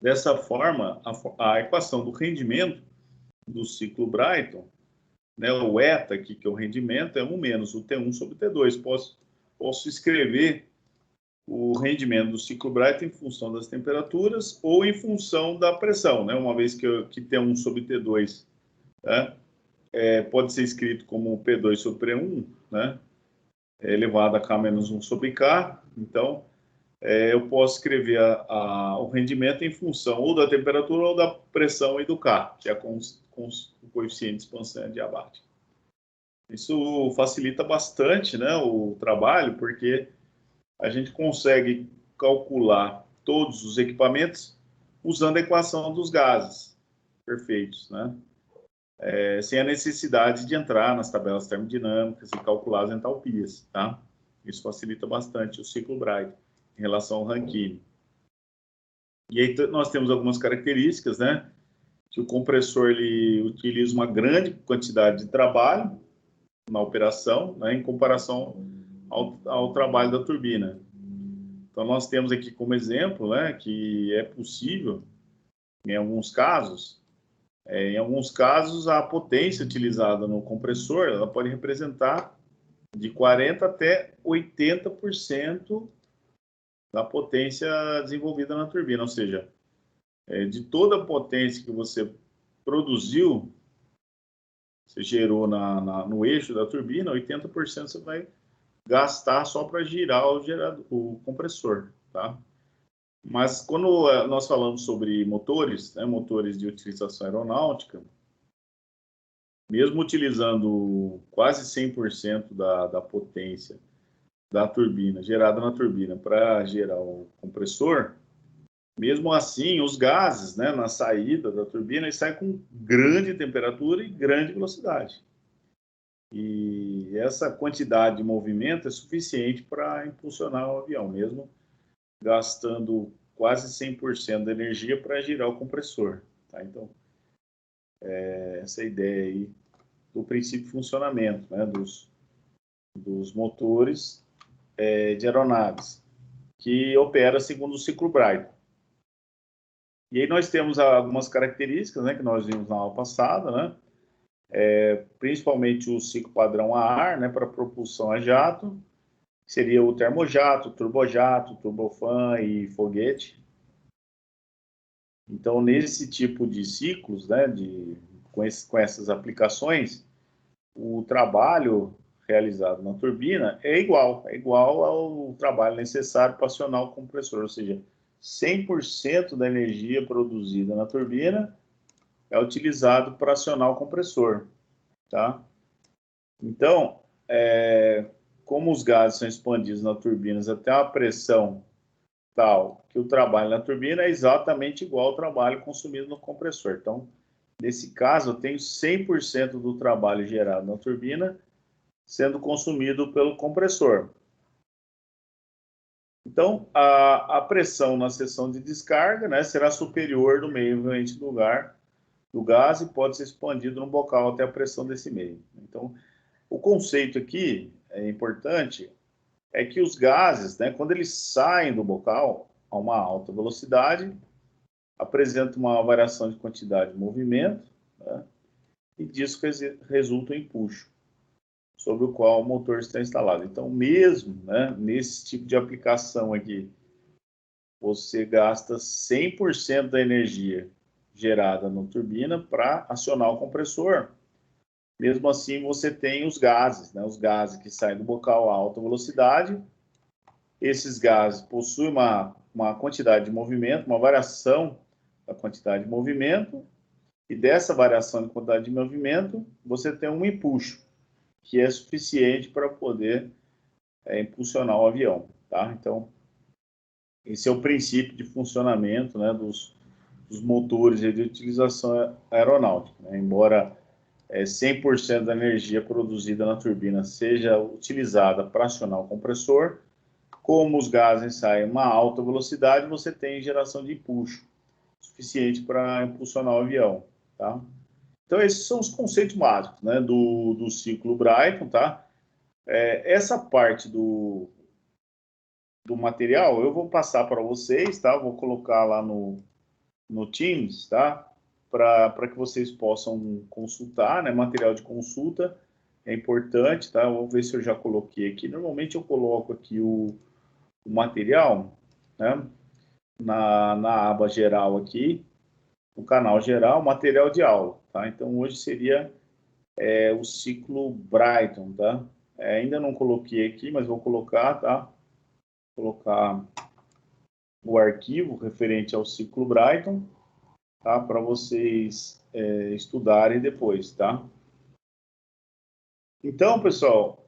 Dessa forma, a equação do rendimento do ciclo Brayton, né, o eta aqui, que é o rendimento, é 1 menos o T1 sobre T2. Posso escrever o rendimento do ciclo Brayton em função das temperaturas ou em função da pressão, né, uma vez que T1 sobre T2, né, pode ser escrito como P2 sobre P1, né, elevado a K menos 1 sobre K. Então, eu posso escrever o rendimento em função ou da temperatura ou da pressão e do K, que é com o coeficiente de expansão adiabática. Isso facilita bastante, né, o trabalho, porque a gente consegue calcular todos os equipamentos usando a equação dos gases perfeitos, né? Sem a necessidade de entrar nas tabelas termodinâmicas e calcular as entalpias, tá? Isso facilita bastante o ciclo Brayton em relação ao Rankine. E aí nós temos algumas características, né? Que o compressor ele utiliza uma grande quantidade de trabalho na operação, né, em comparação ao trabalho da turbina. Então nós temos aqui como exemplo, né, que é possível, em alguns casos, a potência utilizada no compressor, ela pode representar de 40% até 80% da potência desenvolvida na turbina, ou seja, de toda a potência que você produziu, você gerou no eixo da turbina, 80% você vai gastar só para girar o compressor, tá? Mas quando nós falamos sobre motores, né, motores de utilização aeronáutica, mesmo utilizando quase 100% da potência da turbina, gerada na turbina, para gerar o compressor, mesmo assim, os gases, né, na saída da turbina, eles saem com grande temperatura e grande velocidade. E essa quantidade de movimento é suficiente para impulsionar o avião, mesmo gastando quase 100% da energia para girar o compressor. Tá? Então, essa ideia aí do princípio de funcionamento, né, dos motores de aeronaves, que opera segundo o ciclo Brayton. E aí nós temos algumas características, né, que nós vimos na aula passada, né? Principalmente o ciclo padrão a ar, né, para propulsão a jato, seria o termojato, turbojato, turbofan e foguete. Então, nesse tipo de ciclos, né, com essas aplicações, o trabalho realizado na turbina é igual ao trabalho necessário para acionar o compressor, ou seja, 100% da energia produzida na turbina é utilizado para acionar o compressor, tá? Então, como os gases são expandidos nas turbinas até uma pressão tal que o trabalho na turbina é exatamente igual ao trabalho consumido no compressor. Então, nesse caso, eu tenho 100% do trabalho gerado na turbina sendo consumido pelo compressor. Então, a pressão na seção de descarga, né, será superior do meio ambiente do gás e pode ser expandido no bocal até a pressão desse meio. Então, o conceito aqui é importante, é que os gases, né, quando eles saem do bocal a uma alta velocidade, apresentam uma variação de quantidade de movimento, né, e disso resulta um empuxo sobre o qual o motor está instalado. Então, mesmo, né, nesse tipo de aplicação aqui, você gasta 100% da energia gerada na turbina para acionar o compressor. Mesmo assim, você tem os gases, né, os gases que saem do bocal a alta velocidade. Esses gases possuem uma quantidade de movimento, uma variação da quantidade de movimento, e dessa variação de quantidade de movimento, você tem um empuxo, que é suficiente para poder impulsionar o avião, tá? Então, esse é o princípio de funcionamento, né, dos motores de utilização aeronáutica, né? Embora 100% da energia produzida na turbina seja utilizada para acionar o compressor, como os gases saem a uma alta velocidade, você tem geração de empuxo suficiente para impulsionar o avião, tá? Então, esses são os conceitos básicos, né, do ciclo Brayton, tá? Essa parte do material eu vou passar para vocês, tá? Vou colocar lá no Teams, tá? Para que vocês possam consultar, né? Material de consulta é importante, tá? Vou ver se eu já coloquei aqui. Normalmente eu coloco aqui o material, né? Na aba geral aqui, no canal geral, material de aula, tá? Então hoje seria o ciclo Brayton, tá? Ainda não coloquei aqui, mas vou colocar, tá? Vou colocar o arquivo referente ao ciclo Brayton, tá? Para vocês estudarem depois, tá? Então, pessoal,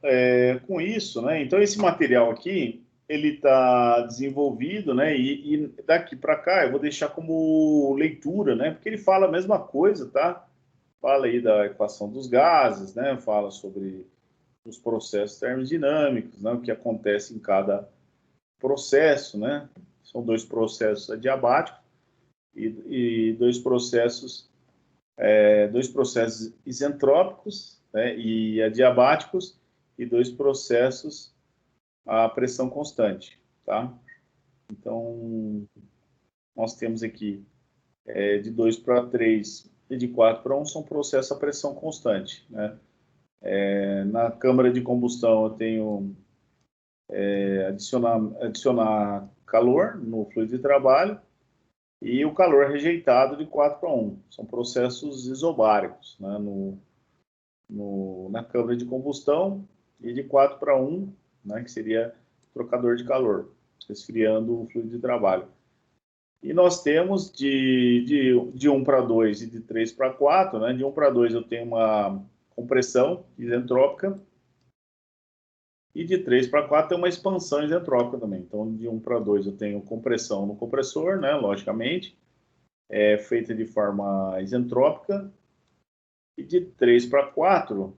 com isso, né? Então, esse material aqui, ele está desenvolvido, né? E daqui para cá eu vou deixar como leitura, né? Porque ele fala a mesma coisa, tá? Fala aí da equação dos gases, né? Fala sobre os processos termodinâmicos, né? O que acontece em cada processo, né? São dois processos adiabáticos e dois processos isentrópicos, né, e adiabáticos, e dois processos a pressão constante, tá? Então, nós temos aqui de 2 para 3 e de 4 para 1 são processos a pressão constante, né? Na câmara de combustão eu tenho adicionar calor no fluido de trabalho, e o calor rejeitado de 4 para 1. São processos isobáricos, né, na câmara de combustão, e de 4 para 1, né, que seria trocador de calor, resfriando o fluido de trabalho. E nós temos de 1 para 2 e de 3 para 4, né, de 1 para 2 eu tenho uma compressão isentrópica, e de 3 para 4 tem uma expansão isentrópica também. Então, de 1 para 2 eu tenho compressão no compressor, né, logicamente, feita de forma isentrópica, e de 3 para 4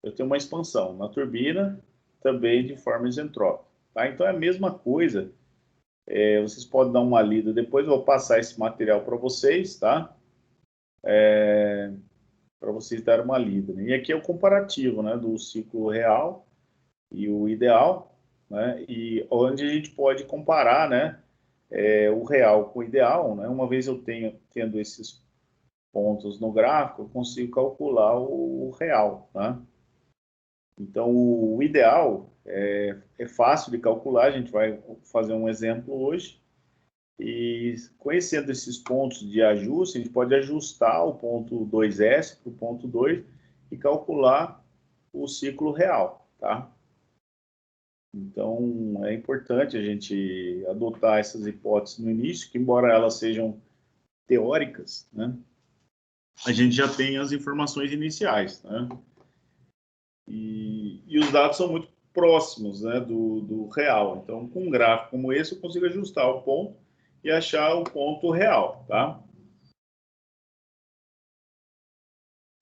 eu tenho uma expansão na turbina, também de forma isentrópica. Tá? Então é a mesma coisa, vocês podem dar uma lida, depois eu vou passar esse material para vocês, tá? Para vocês darem uma lida. Né? E aqui é o comparativo, né, do ciclo real e o ideal, né, e onde a gente pode comparar, né, o real com o ideal, né, uma vez eu tendo esses pontos no gráfico, eu consigo calcular o real, né? Então, o ideal é fácil de calcular, a gente vai fazer um exemplo hoje, E conhecendo esses pontos de ajuste, a gente pode ajustar o ponto 2S para o ponto 2 e calcular o ciclo real, tá? Então, é importante a gente adotar essas hipóteses no início, que embora elas sejam teóricas, né, a gente já tem as informações iniciais, né? E os dados são muito próximos, né, do real. Então, com um gráfico como esse, eu consigo ajustar o ponto e achar o ponto real, tá?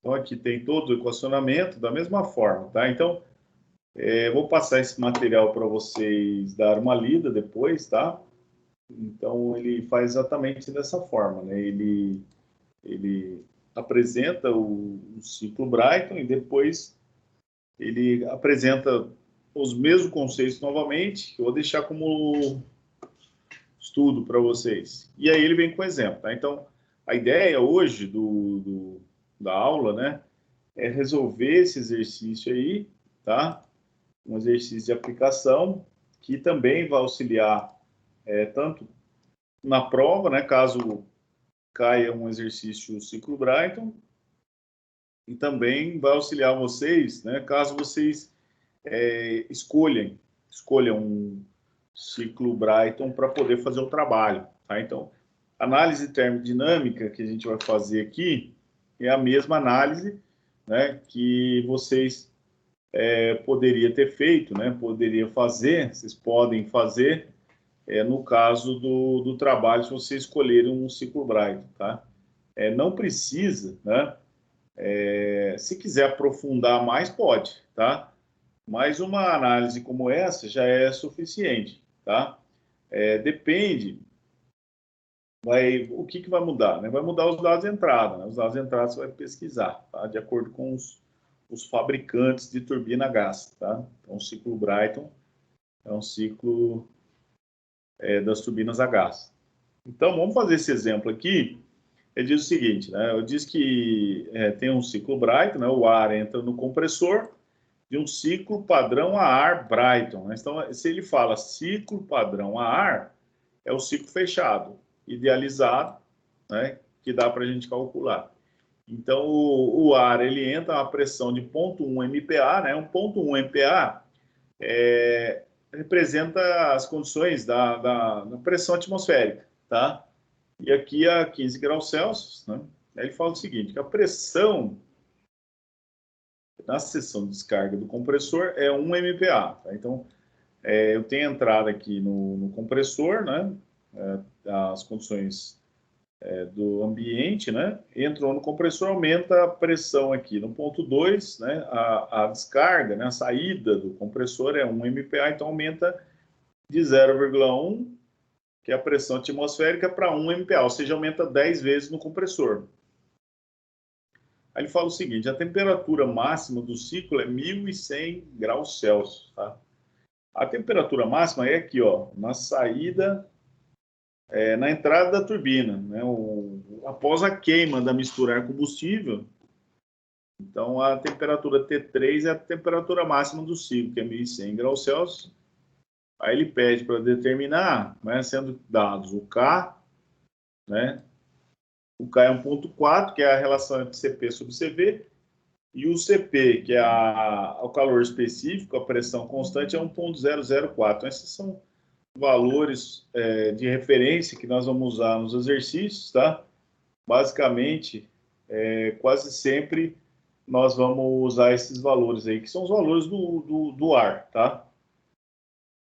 Então, aqui tem todo o equacionamento da mesma forma, tá? Então, vou passar esse material para vocês dar uma lida depois, tá? Então, ele faz exatamente dessa forma, né? Ele apresenta o ciclo Brighton e depois ele apresenta os mesmos conceitos novamente, que eu vou deixar como estudo para vocês. E aí ele vem com exemplo, tá? Então, a ideia hoje da aula, né, é resolver esse exercício aí, tá? Um exercício de aplicação que também vai auxiliar tanto na prova, né, caso caia um exercício ciclo Brighton, e também vai auxiliar vocês, né, caso vocês escolham um ciclo Brighton para poder fazer o trabalho, tá? Então, análise termodinâmica que a gente vai fazer aqui é a mesma análise, né, que vocês poderia ter feito, né, poderia fazer, vocês podem fazer no caso do trabalho, se vocês escolherem um ciclo Brighton, tá? Não precisa, né? Se quiser aprofundar mais, pode, tá? Mas uma análise como essa já é suficiente, tá? Depende, o que vai mudar, né? Vai mudar os dados de entrada, né? Os dados de entrada você vai pesquisar, tá? De acordo com os fabricantes de turbina a gás, tá? Então, o ciclo Brighton é um ciclo das turbinas a gás. Então, vamos fazer esse exemplo aqui. Ele diz o seguinte, né? Eu disse que tem um ciclo Brighton, né? O ar entra no compressor de um ciclo padrão a ar Brighton, né? Então, se ele fala ciclo padrão a ar, é o ciclo fechado, idealizado, né? Que dá para a gente calcular. Então, o ar ele entra a pressão de 0,1 MPa, né? 1,1 MPa representa as condições da pressão atmosférica, tá? E aqui a 15 graus Celsius, né? Aí ele fala o seguinte, que a pressão na seção de descarga do compressor é 1 MPa, tá? Então, eu tenho entrada aqui no compressor, né? As condições do ambiente, né? Entrou no compressor, aumenta a pressão aqui no ponto 2, né? A descarga, né? A saída do compressor é 1 MPa, então aumenta de 0,1, que é a pressão atmosférica, para 1 MPa, ou seja, aumenta 10 vezes no compressor. Aí ele fala o seguinte, a temperatura máxima do ciclo é 1.100 graus Celsius, tá? A temperatura máxima é aqui, ó, na saída, na entrada da turbina, né? Após a queima da mistura ar-combustível, então a temperatura T3 é a temperatura máxima do ciclo, que é 1.100 graus Celsius. Aí ele pede para determinar, né, sendo dados o K, né? O K é 1,4, que é a relação entre CP sobre CV, e o CP, que é o calor específico, a pressão constante, é 1,004. Então, esses são valores de referência que nós vamos usar nos exercícios, tá? Basicamente, quase sempre nós vamos usar esses valores aí, que são os valores do ar, tá?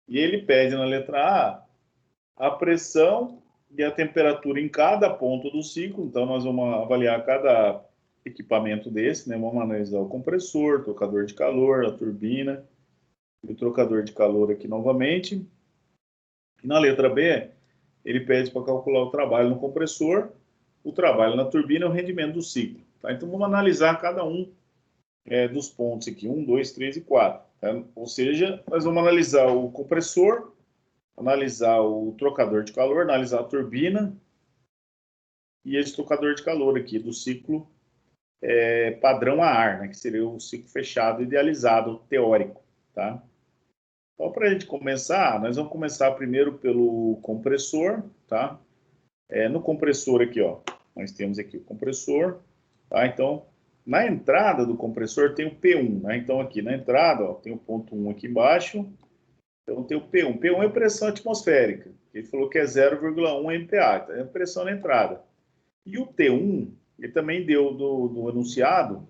E ele pede na letra A pressão e a temperatura em cada ponto do ciclo. Então, nós vamos avaliar cada equipamento desse, né? Vamos analisar o compressor, o trocador de calor, a turbina e o trocador de calor aqui novamente. E na letra B, ele pede para calcular o trabalho no compressor, o trabalho na turbina e o rendimento do ciclo. Tá? Então, vamos analisar cada um dos pontos aqui, 1, 2, 3 e 4. Tá? Ou seja, nós vamos analisar o compressor, analisar o trocador de calor, analisar a turbina e esse trocador de calor aqui do ciclo padrão a ar, né, que seria o ciclo fechado idealizado teórico, tá? Então, para a gente começar, nós vamos começar primeiro pelo compressor, tá? No compressor aqui, ó, nós temos aqui o compressor, tá? Então, na entrada do compressor tem o P1, né? Então, aqui na entrada, ó, tem o ponto 1 aqui embaixo, então tem o P1. P1 é pressão atmosférica. Ele falou que é 0,1 MPa, então é pressão na entrada. E o T1, ele também deu do enunciado,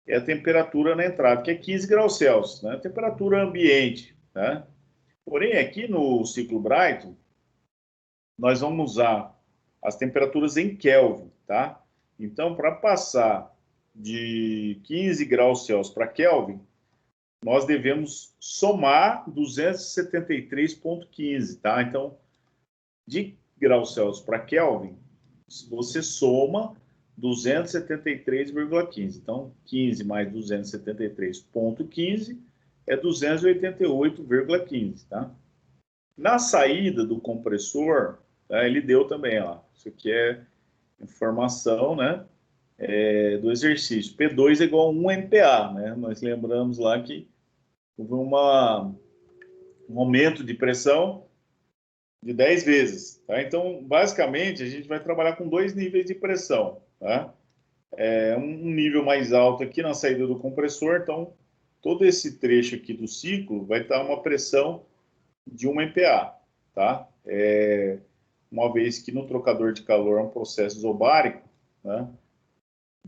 é a temperatura na entrada, que é 15 graus Celsius, né? Temperatura ambiente, né? Porém, aqui no ciclo Brighton, nós vamos usar as temperaturas em Kelvin, tá? Então, para passar de 15 graus Celsius para Kelvin, nós devemos somar 273,15, tá? Então, de graus Celsius para Kelvin, você soma 273,15. Então, 15 mais 273,15 é 288,15, tá? Na saída do compressor, tá, ele deu também, ó, isso aqui é informação, né, do exercício. P2 é igual a 1 MPa, né? Nós lembramos lá que houve um aumento de pressão de 10 vezes, tá? Então, basicamente, a gente vai trabalhar com dois níveis de pressão, tá? Um nível mais alto aqui na saída do compressor, então, todo esse trecho aqui do ciclo vai estar uma pressão de 1 MPa, tá? Uma vez que no trocador de calor é um processo isobárico, né?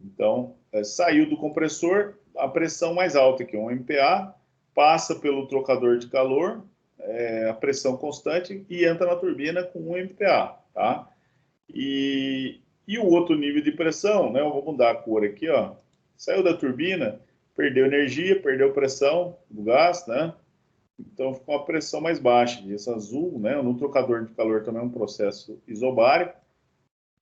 Então, saiu do compressor, a pressão mais alta, que é 1 MPa, passa pelo trocador de calor, a pressão constante, e entra na turbina com 1 MPa, tá? E o outro nível de pressão, né? Eu vou mudar a cor aqui, ó. Saiu da turbina, perdeu energia, perdeu pressão do gás, né? Então, ficou uma pressão mais baixa. Esse azul, né? No trocador de calor também é um processo isobárico.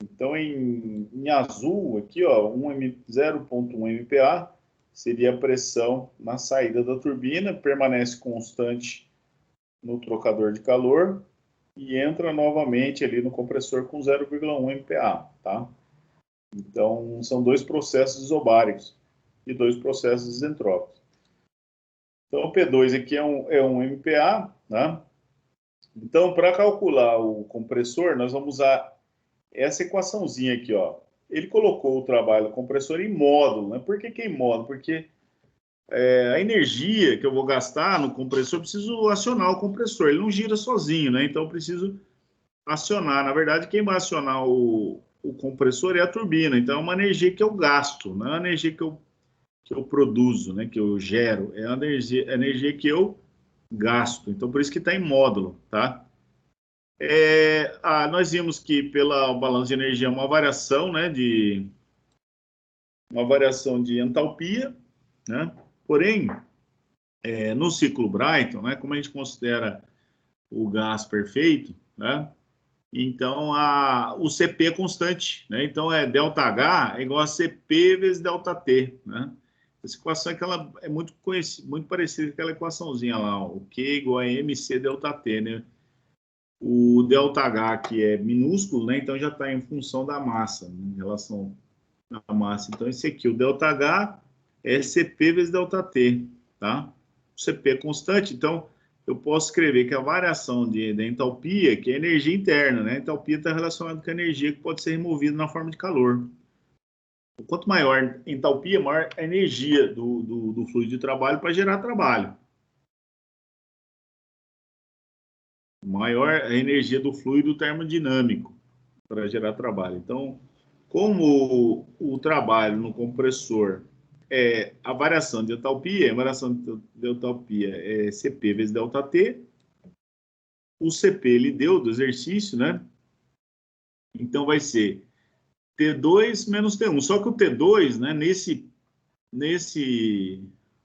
Então, em azul, aqui, ó, 0,1 MPa seria a pressão na saída da turbina, permanece constante no trocador de calor e entra novamente ali no compressor com 0,1 MPa, tá? Então, são dois processos isobáricos e dois processos isentrópicos. Então, o P2 aqui é 1 MPa, né? Então, para calcular o compressor, nós vamos usar essa equaçãozinha aqui, ó. Ele colocou o trabalho do compressor em módulo, né? Por que em módulo? Porque a energia que eu vou gastar no compressor, eu preciso acionar o compressor. Ele não gira sozinho, né? Então, eu preciso acionar. Na verdade, quem vai acionar o compressor é a turbina. Então, é uma energia que eu gasto, não é uma energia que eu produzo, né? Que eu gero. É a energia que eu gasto. Então, por isso que está em módulo, tá? Nós vimos que pela balança de energia é uma variação, né, uma variação de entalpia, né? Porém, no ciclo Brighton, né, como a gente considera o gás perfeito, né? Então o CP é constante, né? Então ΔH é igual a CP vezes ΔT, né? Essa equação é muito conhecida, muito parecida com aquela equaçãozinha lá, ó, o Q igual a MC ΔT, né? O ΔH aqui é minúsculo, né? Então já está em função da massa, né? Em relação à massa. Então esse aqui, o ΔH é CP vezes ΔT, tá? O CP é constante, então eu posso escrever que a variação da entalpia, que é energia interna, né? A entalpia está relacionada com a energia que pode ser removida na forma de calor. Quanto maior a entalpia, maior a energia do fluido de trabalho para gerar trabalho. Maior a energia do fluido termodinâmico para gerar trabalho. Então, como o trabalho no compressor é a variação de entalpia, a variação de entalpia é CP vezes ΔT, o CP ele deu do exercício, né? Então vai ser T2 menos T1. Só que o T2, né,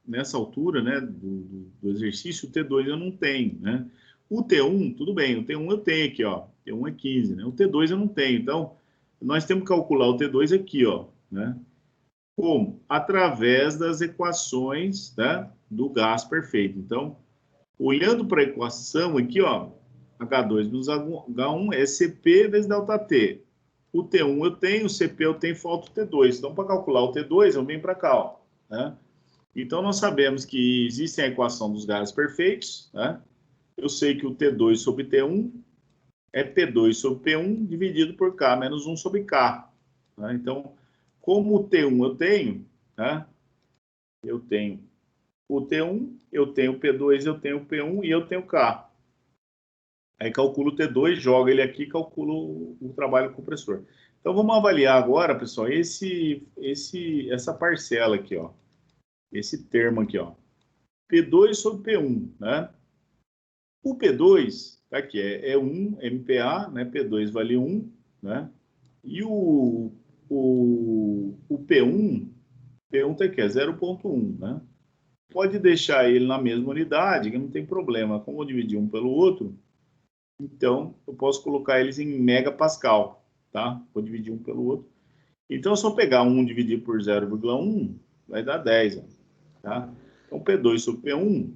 nessa altura, né, do exercício, o T2 eu não tenho, né? O T1, tudo bem, o T1 eu tenho aqui, ó. T1 é 15, né? O T2 eu não tenho. Então, nós temos que calcular o T2 aqui, ó, né? Como? Através das equações, tá, do gás perfeito. Então, olhando para a equação aqui, ó, H2 menos H1 é CP vezes ΔT. O T1 eu tenho, o CP eu tenho, falta o T2. Então, para calcular o T2, eu venho para cá, ó, né? Então, nós sabemos que existe a equação dos gases perfeitos, né? Eu sei que o T2 sobre T1 é T2 sobre P1 dividido por K menos 1 sobre K. Né? Então, como o T1 eu tenho, né? Eu tenho o T1, eu tenho o P2, eu tenho o P1 e eu tenho o K. Aí calculo o T2, jogo ele aqui, calculo o trabalho compressor. Então vamos avaliar agora, pessoal, essa parcela aqui, ó. Esse termo aqui, ó. P2 sobre P1, né? O P2, tá aqui, é 1 MPa, né? P2 vale 1, né? E o P1 tá aqui, é 0,1, né? Pode deixar ele na mesma unidade, que não tem problema. Como eu dividi um pelo outro, então eu posso colocar eles em megapascal, tá? Vou dividir um pelo outro. Então, se eu pegar 1 dividir por 0,1, vai dar 10, ó, tá? Então, P2 sobre P1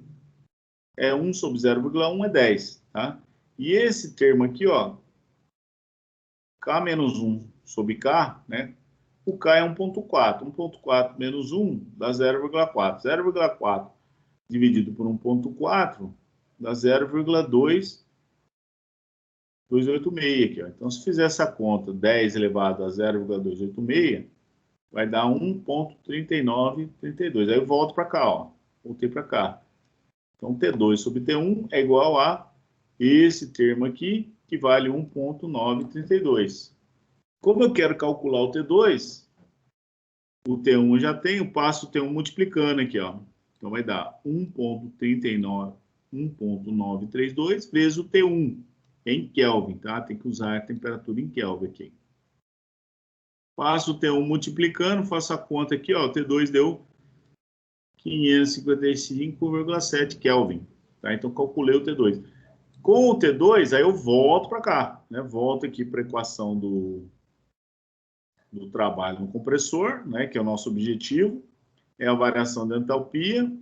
é 1 sobre 0,1 é 10, tá? E esse termo aqui, ó, K menos 1 sobre K, né? O K é 1,4. 1,4 menos 1 dá 0,4. 0,4 dividido por 1,4 dá 0,286 aqui, ó. Então, se fizer essa conta, 10 elevado a 0,286, vai dar 1,3932. Aí eu volto para cá, ó. Voltei para cá. Então, T2 sobre T1 é igual a esse termo aqui, que vale 1,932. Como eu quero calcular o T2, o T1 eu já tenho, passo o T1 multiplicando aqui, ó. Então, vai dar 1,932 vezes o T1 em Kelvin, tá? Tem que usar a temperatura em Kelvin aqui. Faço o T1 multiplicando, faço a conta aqui, ó. O T2 deu 555,7 Kelvin, tá? Então, calculei o T2. Com o T2, aí eu volto para cá, né? Volto aqui para a equação do trabalho no compressor, né? Que é o nosso objetivo. É a variação da entalpia.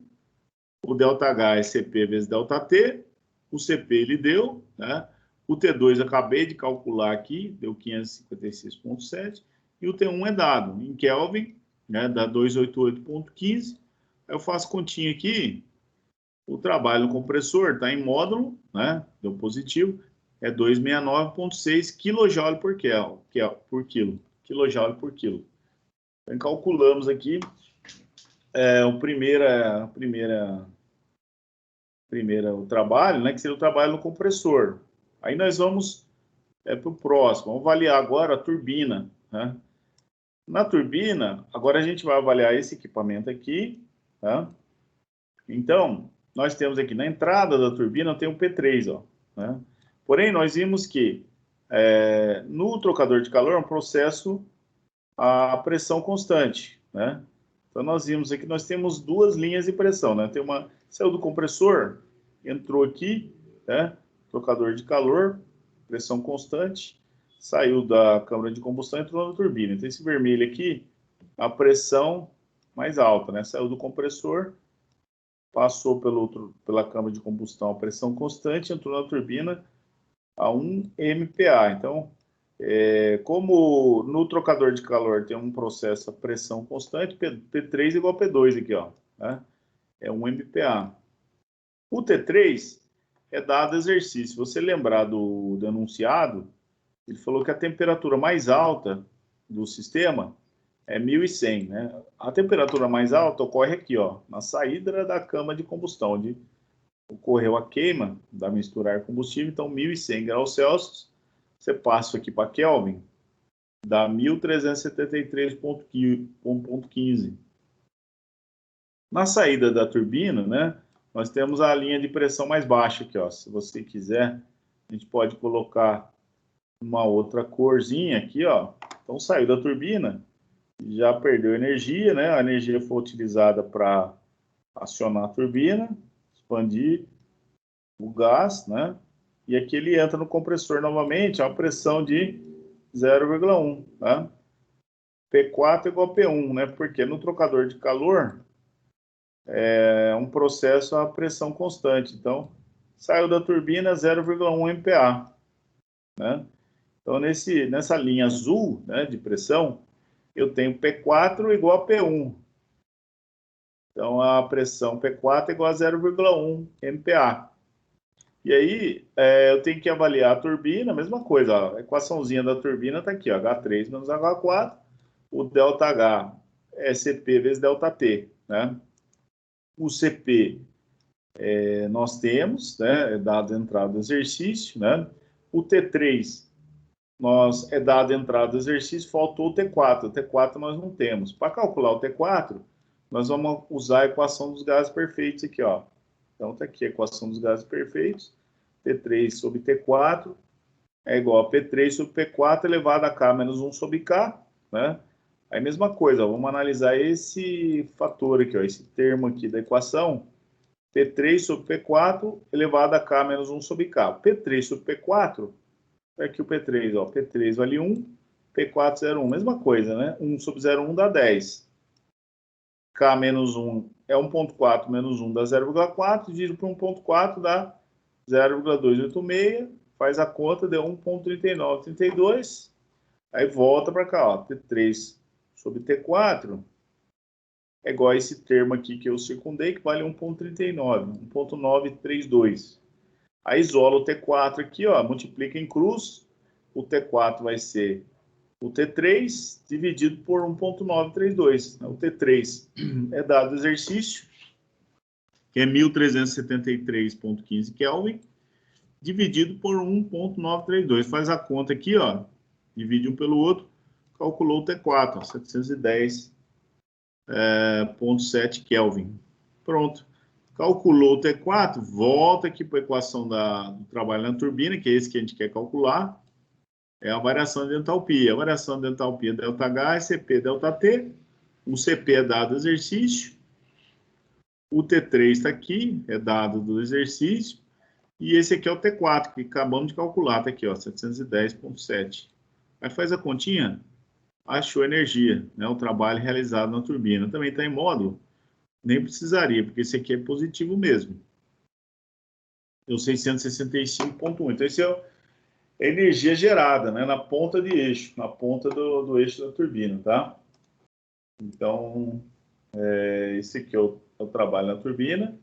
O ΔH é CP vezes ΔT. O CP ele deu, né? O T2 eu acabei de calcular aqui, deu 556,7. E o T1 é dado em Kelvin, né? Dá 288,15. Aí eu faço continha aqui. O trabalho no compressor está em módulo, né? Deu positivo. É 269,6 kJ por quilo. Kilojoule por quilo. Então, calculamos aqui o trabalho, né, que seria o trabalho no compressor. Aí nós vamos para o próximo. Vamos avaliar agora a turbina, né? Na turbina, agora a gente vai avaliar esse equipamento aqui, tá? Então, nós temos aqui na entrada da turbina, tem um P3, ó, né? Porém, nós vimos que no trocador de calor é um processo a pressão constante, né? Então, nós vimos aqui, nós temos duas linhas de pressão, né? Tem uma, saiu do compressor, entrou aqui, né? Trocador de calor, pressão constante, saiu da câmara de combustão e entrou na turbina. Então, esse vermelho aqui, a pressão mais alta, né? Saiu do compressor, passou pela câmara de combustão a pressão constante, entrou na turbina a 1 MPa. Então, como no trocador de calor tem um processo a pressão constante, P3 igual a P2 aqui, ó, né? É 1 MPa. O T3 é dado exercício. Se você lembrar do enunciado, ele falou que a temperatura mais alta do sistema é 1100, né? A temperatura mais alta ocorre aqui, ó, na saída da cama de combustão, onde ocorreu a queima da mistura ar-combustível. Então, 1100 graus Celsius, você passa aqui para Kelvin, dá 1373,15. Na saída da turbina, né, nós temos a linha de pressão mais baixa aqui, ó. Se você quiser, a gente pode colocar uma outra corzinha aqui, ó. Então, saiu da turbina, já perdeu energia, né? A energia foi utilizada para acionar a turbina, expandir o gás, né? E aqui ele entra no compressor novamente, a uma pressão de 0,1, tá? P4 igual a P1, né? Porque no trocador de calor é um processo a pressão constante. Então, saiu da turbina 0,1 MPa, né? Então, nessa linha azul, né, de pressão, eu tenho P4 igual a P1. Então, a pressão P4 é igual a 0,1 MPa. E aí, eu tenho que avaliar a turbina, mesma coisa, ó, a equaçãozinha da turbina está aqui, ó, H3 menos H4, o ΔH é CP vezes ΔT, né? O CP nós temos, né, é dado a entrada do exercício, né? O T3 é dado a entrada do exercício, faltou o T4, o T4 nós não temos. Para calcular o T4, nós vamos usar a equação dos gases perfeitos aqui, ó. Então, está aqui a equação dos gases perfeitos, T3 sobre T4 é igual a P3 sobre P4 elevado a K menos 1 sobre K, né? Aí, mesma coisa, ó, vamos analisar esse fator aqui, ó, esse termo aqui da equação, P3 sobre P4 elevado a K menos 1 sobre K. P3 sobre P4, é aqui o P3, ó, P3 vale 1, P4 0,1, mesma coisa, né? 1 sobre 0,1 dá 10. K menos 1 é 1,4 menos 1 dá 0,4, dividido por 1,4 dá 0,286, faz a conta, deu 1,3932, aí volta para cá, ó, T3 sobre T4 é igual a esse termo aqui que eu circundei, que vale 1,39, 1,932. Aí isola o T4 aqui, ó, multiplica em cruz, o T4 vai ser o T3 dividido por 1,932. O T3 é dado o exercício, que é 1373,15 Kelvin, dividido por 1,932. Faz a conta aqui, ó, divide um pelo outro, calculou o T4, 710,7 Kelvin. Pronto. Calculou o T4, volta aqui para a equação do trabalho na turbina, que é esse que a gente quer calcular, é a variação de entalpia. A variação de entalpia ΔH é CP ΔT, o CP é dado do exercício, o T3 está aqui, é dado do exercício, e esse aqui é o T4, que acabamos de calcular, está aqui, ó, 710,7. Aí faz a continha, achou energia, né, o trabalho realizado na turbina. Também está em módulo, nem precisaria, porque esse aqui é positivo mesmo. Deu 665,1. Então, esse é a energia gerada, né, na ponta de eixo, na ponta do eixo da turbina, tá? Então, esse aqui é o trabalho na turbina.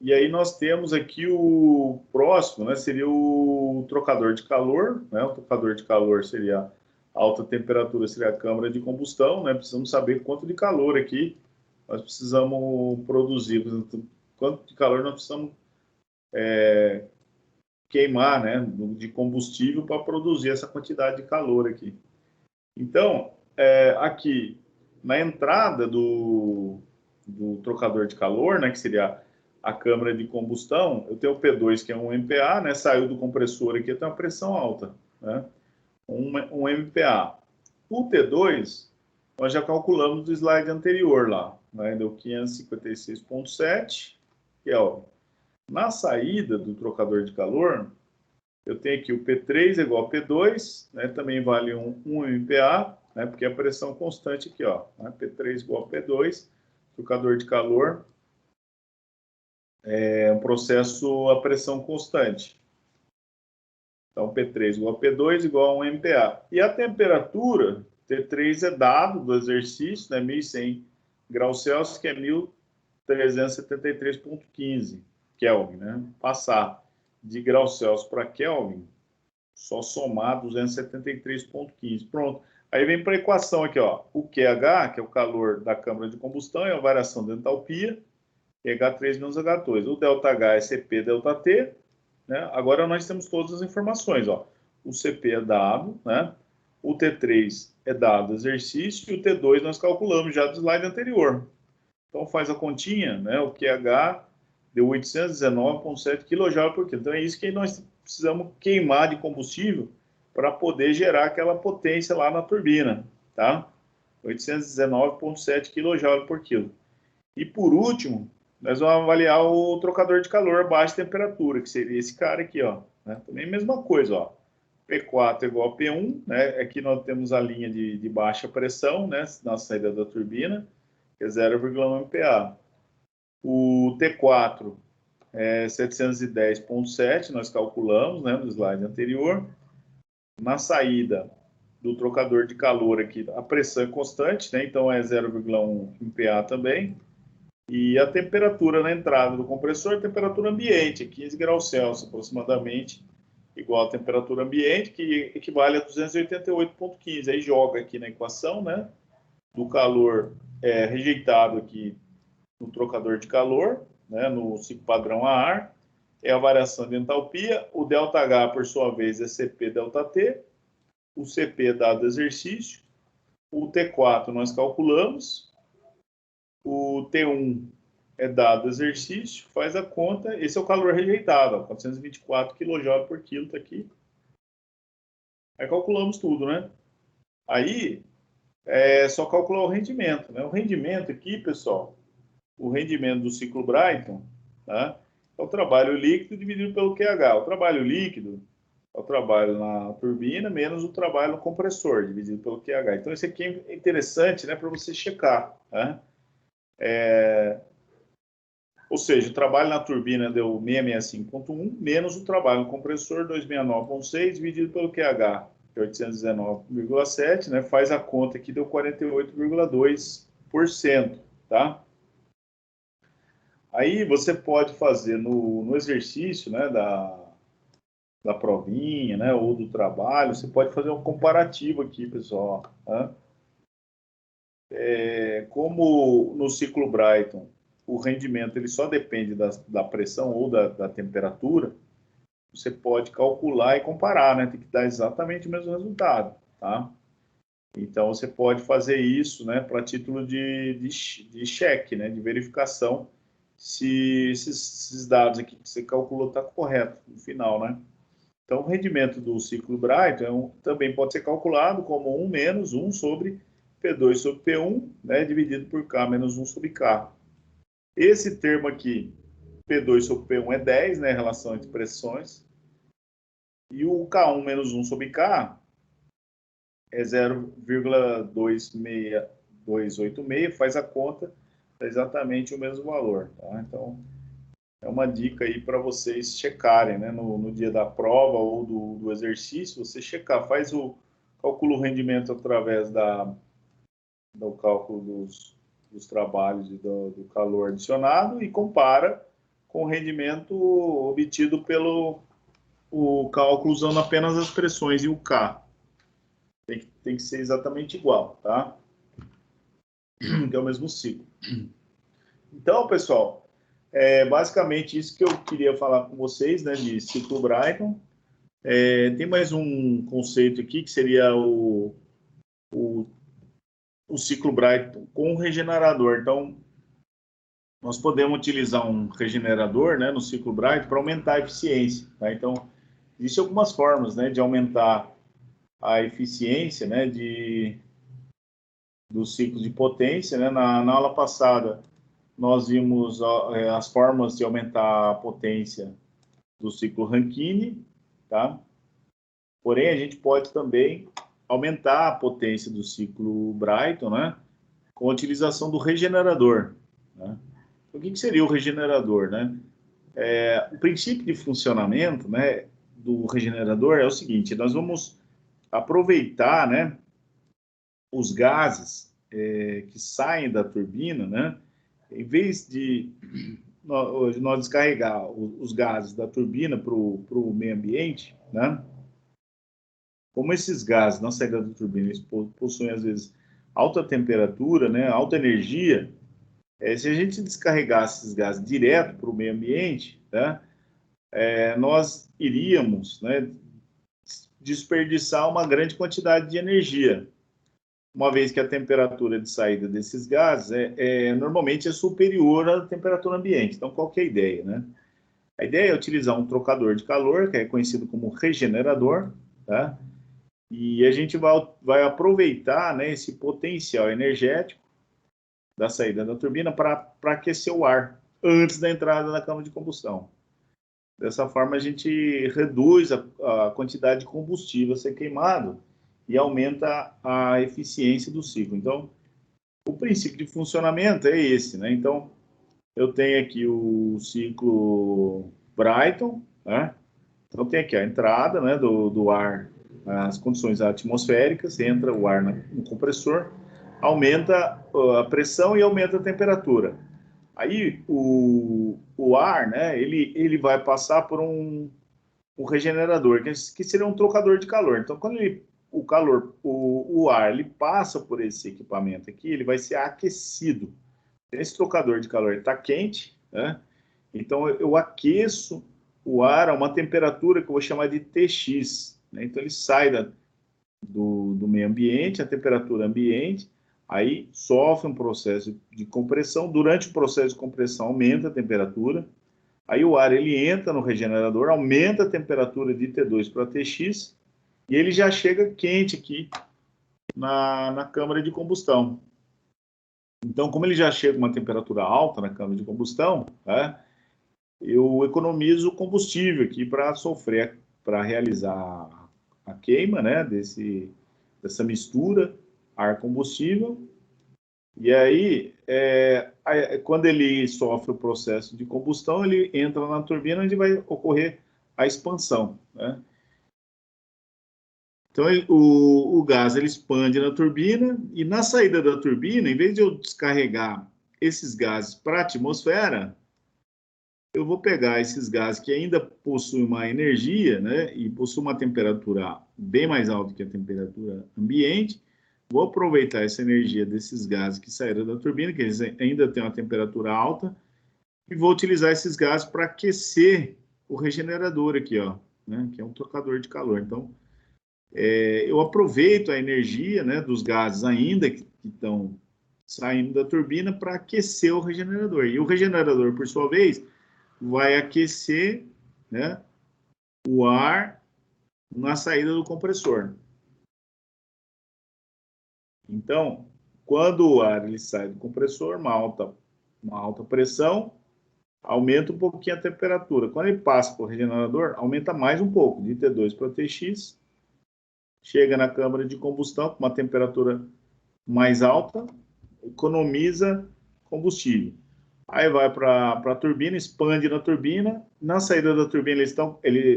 E aí nós temos aqui o próximo, né, seria o trocador de calor, né? O trocador de calor seria a alta temperatura, seria a câmara de combustão, né? Precisamos saber quanto de calor aqui nós precisamos produzir, quanto de calor nós precisamos queimar, né, de combustível para produzir essa quantidade de calor aqui. Então, aqui na entrada do trocador de calor, né, que seria a câmara de combustão, eu tenho o P2, que é 1 MPa, né, saiu do compressor aqui, eu tenho uma pressão alta, né, 1 MPa. O T2, nós já calculamos do slide anterior lá, né, deu 556,7, que é, ó, na saída do trocador de calor, eu tenho aqui o P3 igual a P2, né, também vale 1 MPa, né, porque a pressão constante aqui, ó, né, P3 igual a P2, trocador de calor, é um processo a pressão constante. Então, P3 igual a P2 igual a 1 MPa. E a temperatura, T3 é dado do exercício, né, 1.100 graus Celsius, que é 1.373,15 Kelvin, né? Passar de graus Celsius para Kelvin, só somar 273,15. Pronto. Aí vem para a equação aqui, ó. O QH, que é o calor da câmara de combustão, é a variação de entalpia, H3 menos H2. O ΔH é CP ΔT, né? Agora nós temos todas as informações, ó. O CP é dado, né? O T3 é dado exercício e o T2 nós calculamos já do slide anterior. Então faz a continha, né? O QH deu 819,7 kJ por quilo. Então é isso que nós precisamos queimar de combustível para poder gerar aquela potência lá na turbina, tá? 819,7 kJ por quilo. E por último, nós vamos avaliar o trocador de calor a baixa temperatura, que seria esse cara aqui, ó. Né? Também a mesma coisa, ó. P4 é igual a P1, né? Aqui nós temos a linha de baixa pressão, né? Na saída da turbina, que é 0,1 MPa. O T4 é 710,7, nós calculamos, né, no slide anterior. Na saída do trocador de calor aqui, a pressão é constante, né, então é 0,1 MPa também. E a temperatura na entrada do compressor é a temperatura ambiente, 15 graus Celsius aproximadamente, igual à temperatura ambiente, que equivale a 288,15. Aí joga aqui na equação, né, do calor rejeitado aqui no trocador de calor, né, no ciclo padrão a ar, é a variação de entalpia. O ΔH, por sua vez, é Cp ΔT. O Cp é dado exercício. O T4 nós calculamos. O T1 é dado exercício. Faz a conta. Esse é o calor rejeitado, ó, 424 kJ por quilo, está aqui. Aí calculamos tudo, né? Aí é só calcular o rendimento, né? O rendimento aqui, pessoal, o rendimento do ciclo Brayton, tá? É o trabalho líquido dividido pelo QH. O trabalho líquido é o trabalho na turbina menos o trabalho no compressor, dividido pelo QH. Então, isso aqui é interessante, né, para você checar, né? Ou seja, o trabalho na turbina deu 665,1 menos o trabalho no compressor 269,6 dividido pelo QH, que é 819,7, né? Faz a conta aqui, deu 48,2%, tá? Aí você pode fazer no exercício, né, da provinha, né, ou do trabalho, você pode fazer um comparativo aqui, pessoal. Né? Como no ciclo Brayton, o rendimento ele só depende da pressão ou da temperatura, você pode calcular e comparar, né? Tem que dar exatamente o mesmo resultado, tá? Então, você pode fazer isso, né, para título de cheque, né, de verificação, se esses dados aqui que você calculou estão corretos no final, né? Então, o rendimento do ciclo Brayton também pode ser calculado como 1 menos 1 sobre P2 sobre P1, né, dividido por K menos 1 sobre K. Esse termo aqui, P2 sobre P1 é 10, né, relação entre pressões, e o K1 menos 1 sobre K é 0,26286, faz a conta, é exatamente o mesmo valor. Tá? Então, é uma dica aí para vocês checarem, né? No dia da prova ou do exercício, você checar, calcula o rendimento através do cálculo dos trabalhos e do calor adicionado e compara com o rendimento obtido pelo o cálculo usando apenas as pressões e o K. Tem que ser exatamente igual, tá? Que é o mesmo ciclo. Então, pessoal, basicamente isso que eu queria falar com vocês, né, de ciclo Brayton. Tem mais um conceito aqui que seria o ciclo Brayton com regenerador. Então, nós podemos utilizar um regenerador, né, no ciclo Brayton para aumentar a eficiência. Tá? Então, existem algumas formas, né, de aumentar a eficiência, né, dos ciclos de potência. Né? Na aula passada, nós vimos as formas de aumentar a potência do ciclo Rankine, tá? Porém, a gente pode também aumentar a potência do ciclo Brayton, né? Com a utilização do regenerador. Né? O que seria o regenerador, né? O princípio de funcionamento, né, do regenerador é o seguinte: nós vamos aproveitar, né, os gases que saem da turbina, né? Em vez de nós descarregar os gases da turbina para o meio ambiente, né? Como esses gases na saída da turbina possuem, às vezes, alta temperatura, né, alta energia, se a gente descarregar esses gases direto para o meio ambiente, né, nós iríamos, né, desperdiçar uma grande quantidade de energia, uma vez que a temperatura de saída desses gases normalmente é superior à temperatura ambiente. Então, qual que é a ideia, né? A ideia é utilizar um trocador de calor, que é conhecido como regenerador, tá? E a gente vai aproveitar, né, esse potencial energético da saída da turbina para aquecer o ar antes da entrada da câmara de combustão. Dessa forma, a gente reduz a quantidade de combustível a ser queimado e aumenta a eficiência do ciclo. Então, o princípio de funcionamento é esse, né? Então, eu tenho aqui o ciclo Brayton, né? Então, tem aqui a entrada, né, do ar, as condições atmosféricas, entra o ar no compressor, aumenta a pressão e aumenta a temperatura. Aí o ar, né, ele vai passar por um regenerador, que seria um trocador de calor. Então, quando o calor, o ar, ele passa por esse equipamento aqui, ele vai ser aquecido. Esse trocador de calor está quente, né? Então eu aqueço o ar a uma temperatura que eu vou chamar de TX, né? Então ele sai do meio ambiente, a temperatura ambiente, aí sofre um processo de compressão. Durante o processo de compressão aumenta a temperatura. Aí o ar ele entra no regenerador, aumenta a temperatura de T2 para TX e ele já chega quente aqui na câmara de combustão. Então, como ele já chega a uma temperatura alta na câmara de combustão, né, eu economizo combustível aqui para realizar a queima, né, dessa mistura ar-combustível. E aí, quando ele sofre o processo de combustão, ele entra na turbina onde vai ocorrer a expansão, né? Então, o gás ele expande na turbina e na saída da turbina, em vez de eu descarregar esses gases para a atmosfera, eu vou pegar esses gases que ainda possuem uma energia, né, e possuem uma temperatura bem mais alta que a temperatura ambiente, vou aproveitar essa energia desses gases que saíram da turbina, que eles ainda têm uma temperatura alta, e vou utilizar esses gases para aquecer o regenerador aqui, ó, né, que é um trocador de calor. Então, eu aproveito a energia, né, dos gases ainda que estão saindo da turbina para aquecer o regenerador. E o regenerador, por sua vez, vai aquecer, né, o ar na saída do compressor. Então, quando o ar ele sai do compressor, uma alta pressão, aumenta um pouquinho a temperatura. Quando ele passa para o regenerador, aumenta mais um pouco, de T2 para TX, chega na câmara de combustão com uma temperatura mais alta, economiza combustível. Aí vai para a turbina, expande na turbina. Na saída da turbina,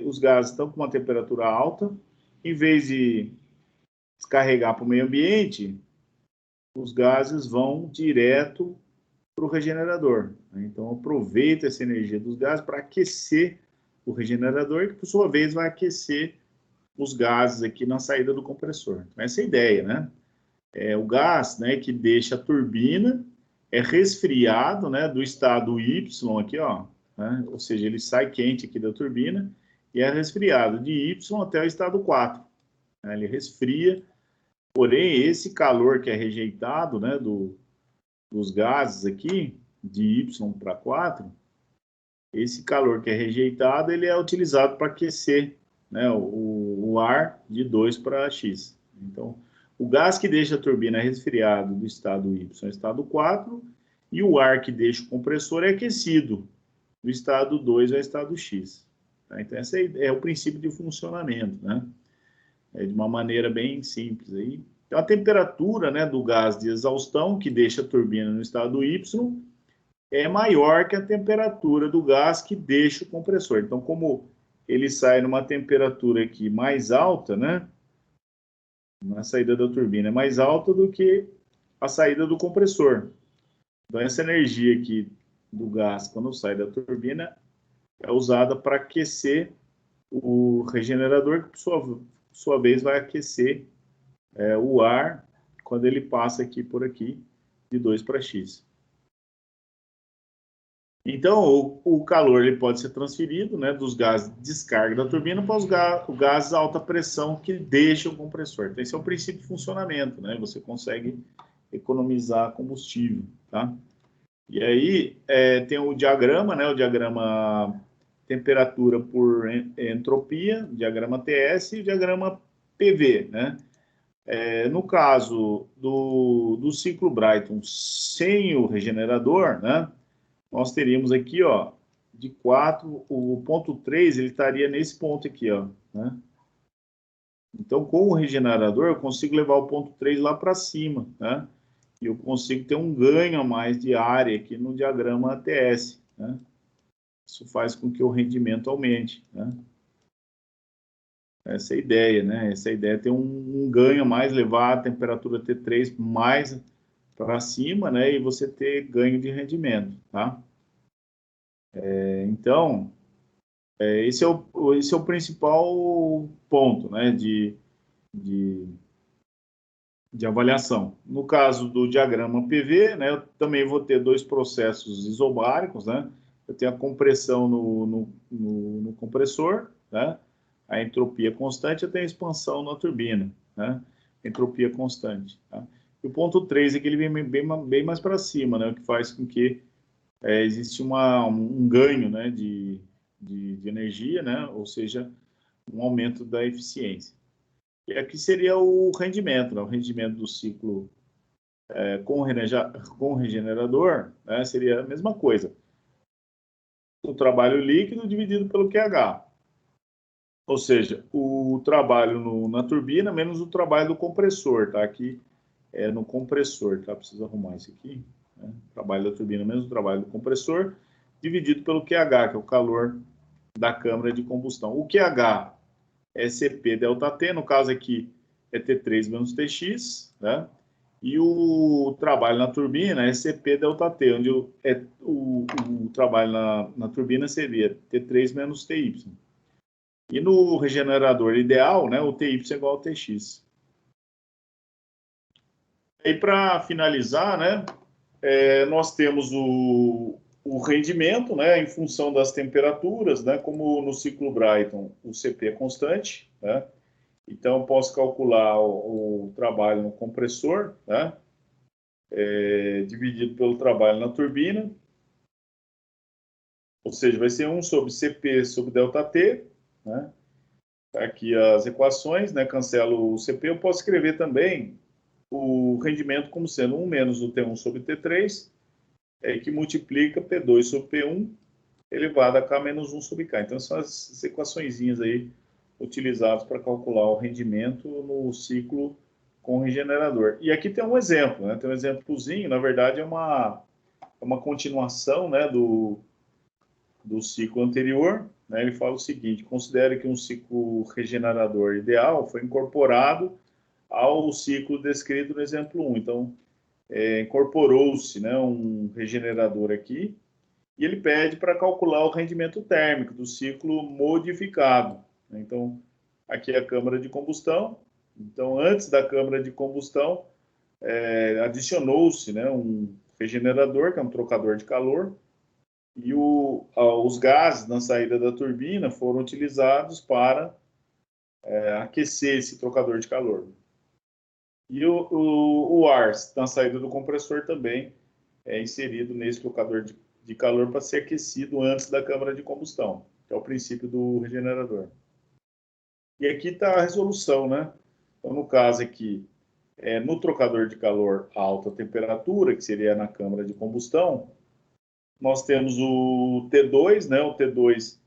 os gases estão com uma temperatura alta. Em vez de descarregar para o meio ambiente, os gases vão direto para o regenerador. Então, aproveita essa energia dos gases para aquecer o regenerador, que por sua vez vai aquecer os gases aqui na saída do compressor. Então, essa é a ideia, né? O gás, né, que deixa a turbina é resfriado, né, do estado Y aqui, ó, né, ou seja, ele sai quente aqui da turbina e é resfriado de Y até o estado 4. Né, ele resfria, porém, esse calor que é rejeitado, né, dos gases aqui, de Y para 4, esse calor que é rejeitado, ele é utilizado para aquecer, né, o ar de 2 para X. Então, o gás que deixa a turbina resfriado do estado Y ao estado 4, e o ar que deixa o compressor é aquecido do estado 2 ao estado X. Tá? Então, esse é o princípio de funcionamento, né? De uma maneira bem simples. Aí. Então, a temperatura, né, do gás de exaustão, que deixa a turbina no estado Y, é maior que a temperatura do gás que deixa o compressor. Então, como ele sai numa temperatura aqui mais alta, né? Na saída da turbina é mais alta do que a saída do compressor. Então, essa energia aqui do gás, quando sai da turbina, é usada para aquecer o regenerador, que, por sua vez, vai aquecer o ar quando ele passa por aqui, de 2 para X. Então, o calor ele pode ser transferido, né, dos gases de descarga da turbina para os gases a alta pressão que deixam o compressor. Então, esse é o princípio de funcionamento, né? Você consegue economizar combustível, tá? E aí tem o diagrama, né? O diagrama temperatura por entropia, diagrama TS e o diagrama PV, né? No caso do ciclo Brayton sem o regenerador, né? Nós teríamos aqui, ó, de 4, o ponto 3, ele estaria nesse ponto aqui, ó, né? Então, com o regenerador, eu consigo levar o ponto 3 lá para cima, né? E eu consigo ter um ganho a mais de área aqui no diagrama ATS, né? Isso faz com que o rendimento aumente, né? Essa é a ideia, né? Essa é a ideia é ter um ganho a mais, levar a temperatura T3 mais para cima, né, e você ter ganho de rendimento, tá? Então, esse é o principal ponto, né, de, de avaliação. No caso do diagrama PV, né, eu também vou ter dois processos isobáricos, né? Eu tenho a compressão no compressor, né? A entropia constante, eu tenho a expansão na turbina, né? Entropia constante, tá? E o ponto 3 é que ele vem bem mais para cima, né? O que faz com que existe um ganho, né, de energia, né? Ou seja, um aumento da eficiência. E aqui seria o rendimento, né? O rendimento do ciclo com regenerador, né? Seria a mesma coisa. O trabalho líquido dividido pelo QH. Ou seja, o trabalho na turbina menos o trabalho do compressor, tá? Aqui é no compressor, tá? Preciso arrumar isso aqui. Né? Trabalho da turbina menos o trabalho do compressor, dividido pelo QH, que é o calor da câmara de combustão. O QH é Cp ΔT, no caso aqui é T3 menos Tx, né? E o trabalho na turbina é Cp ΔT, onde o trabalho na turbina seria T3 menos Ty. E no regenerador ideal, né, o Ty é igual ao Tx. E para finalizar, né, nós temos o rendimento, né, em função das temperaturas, né, como no ciclo Brayton, o Cp é constante, né, então eu posso calcular o trabalho no compressor, né, dividido pelo trabalho na turbina, ou seja, vai ser 1 sobre Cp sobre ΔT, né, aqui as equações, né, cancelo o Cp, eu posso escrever também o rendimento como sendo 1 menos o T1 sobre T3, que multiplica P2 sobre P1 elevado a K menos 1 sobre K. Então, são as equaçõezinhas aí utilizadas para calcular o rendimento no ciclo com regenerador. E aqui tem um exemplo, né? Tem um exemplozinho, na verdade é uma continuação, né, do ciclo anterior, né? Ele fala o seguinte: considere que um ciclo regenerador ideal foi incorporado ao ciclo descrito no exemplo 1. Então, incorporou-se, né, um regenerador aqui, e ele pede para calcular o rendimento térmico do ciclo modificado. Então, aqui é a câmara de combustão. Então, antes da câmara de combustão, adicionou-se, né, um regenerador, que é um trocador de calor, e os gases na saída da turbina foram utilizados para aquecer esse trocador de calor. E o ar na saída do compressor também é inserido nesse trocador de calor para ser aquecido antes da câmara de combustão, que é o princípio do regenerador. E aqui está a resolução, né? Então, no caso aqui, no trocador de calor a alta temperatura, que seria na câmara de combustão, nós temos o T2, né? O T2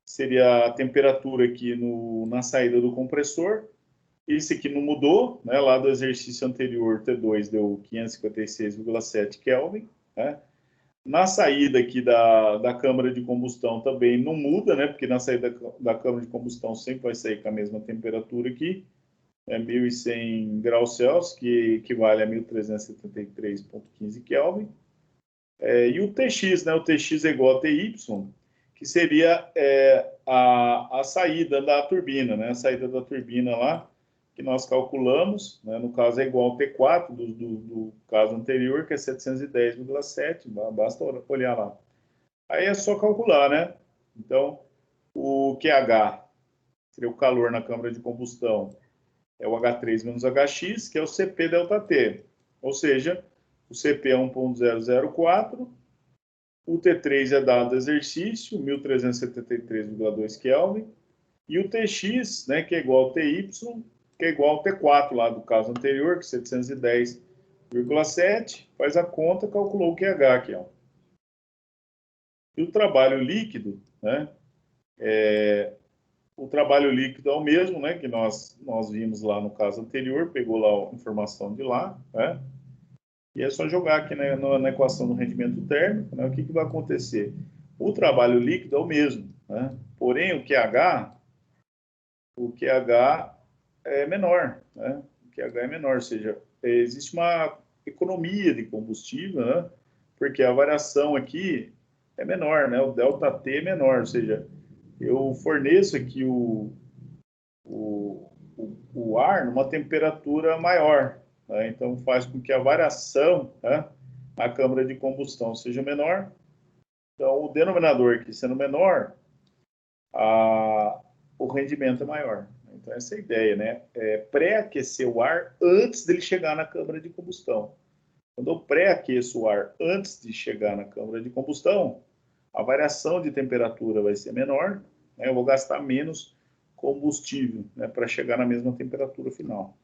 seria a temperatura aqui na saída do compressor. Esse aqui não mudou, né? Lá do exercício anterior, T2 deu 556,7 Kelvin, né? Na saída aqui da câmara de combustão também não muda, né? Porque na saída da câmara de combustão sempre vai sair com a mesma temperatura aqui, 1.100 graus Celsius, que equivale a 1.373,15 Kelvin. E o Tx, né? O Tx é igual a Ty, que seria a saída da turbina, né? A saída da turbina lá, que nós calculamos, né? No caso é igual ao T4 do caso anterior, que é 710,7, basta olhar lá. Aí é só calcular, né? Então, o QH seria o calor na câmara de combustão, é o H3 menos HX, que é o Cp ΔT. Ou seja, o Cp é 1.004, o T3 é dado exercício, 1.373,2 Kelvin, e o Tx, né, que é igual ao Ty, que é igual ao T4 lá do caso anterior, que é 710,7, faz a conta, calculou o QH aqui, ó. E o trabalho líquido, né, o trabalho líquido é o mesmo, né, que nós vimos lá no caso anterior, pegou lá a informação de lá, né, e é só jogar aqui na equação do rendimento térmico, né, o que vai acontecer? O trabalho líquido é o mesmo, né, porém o QH é menor, né? O QH é menor, ou seja, existe economia de combustível, né? Porque a variação aqui é menor, né? O ΔT é menor, ou seja, eu forneço aqui o ar numa temperatura maior, né? Então faz com que a variação, né, na câmara de combustão seja menor. Então o denominador aqui sendo menor, o rendimento é maior. Então essa é a ideia, né? É pré-aquecer o ar antes dele chegar na câmara de combustão. Quando eu pré-aqueço o ar antes de chegar na câmara de combustão, a variação de temperatura vai ser menor, né? Eu vou gastar menos combustível, né, para chegar na mesma temperatura final.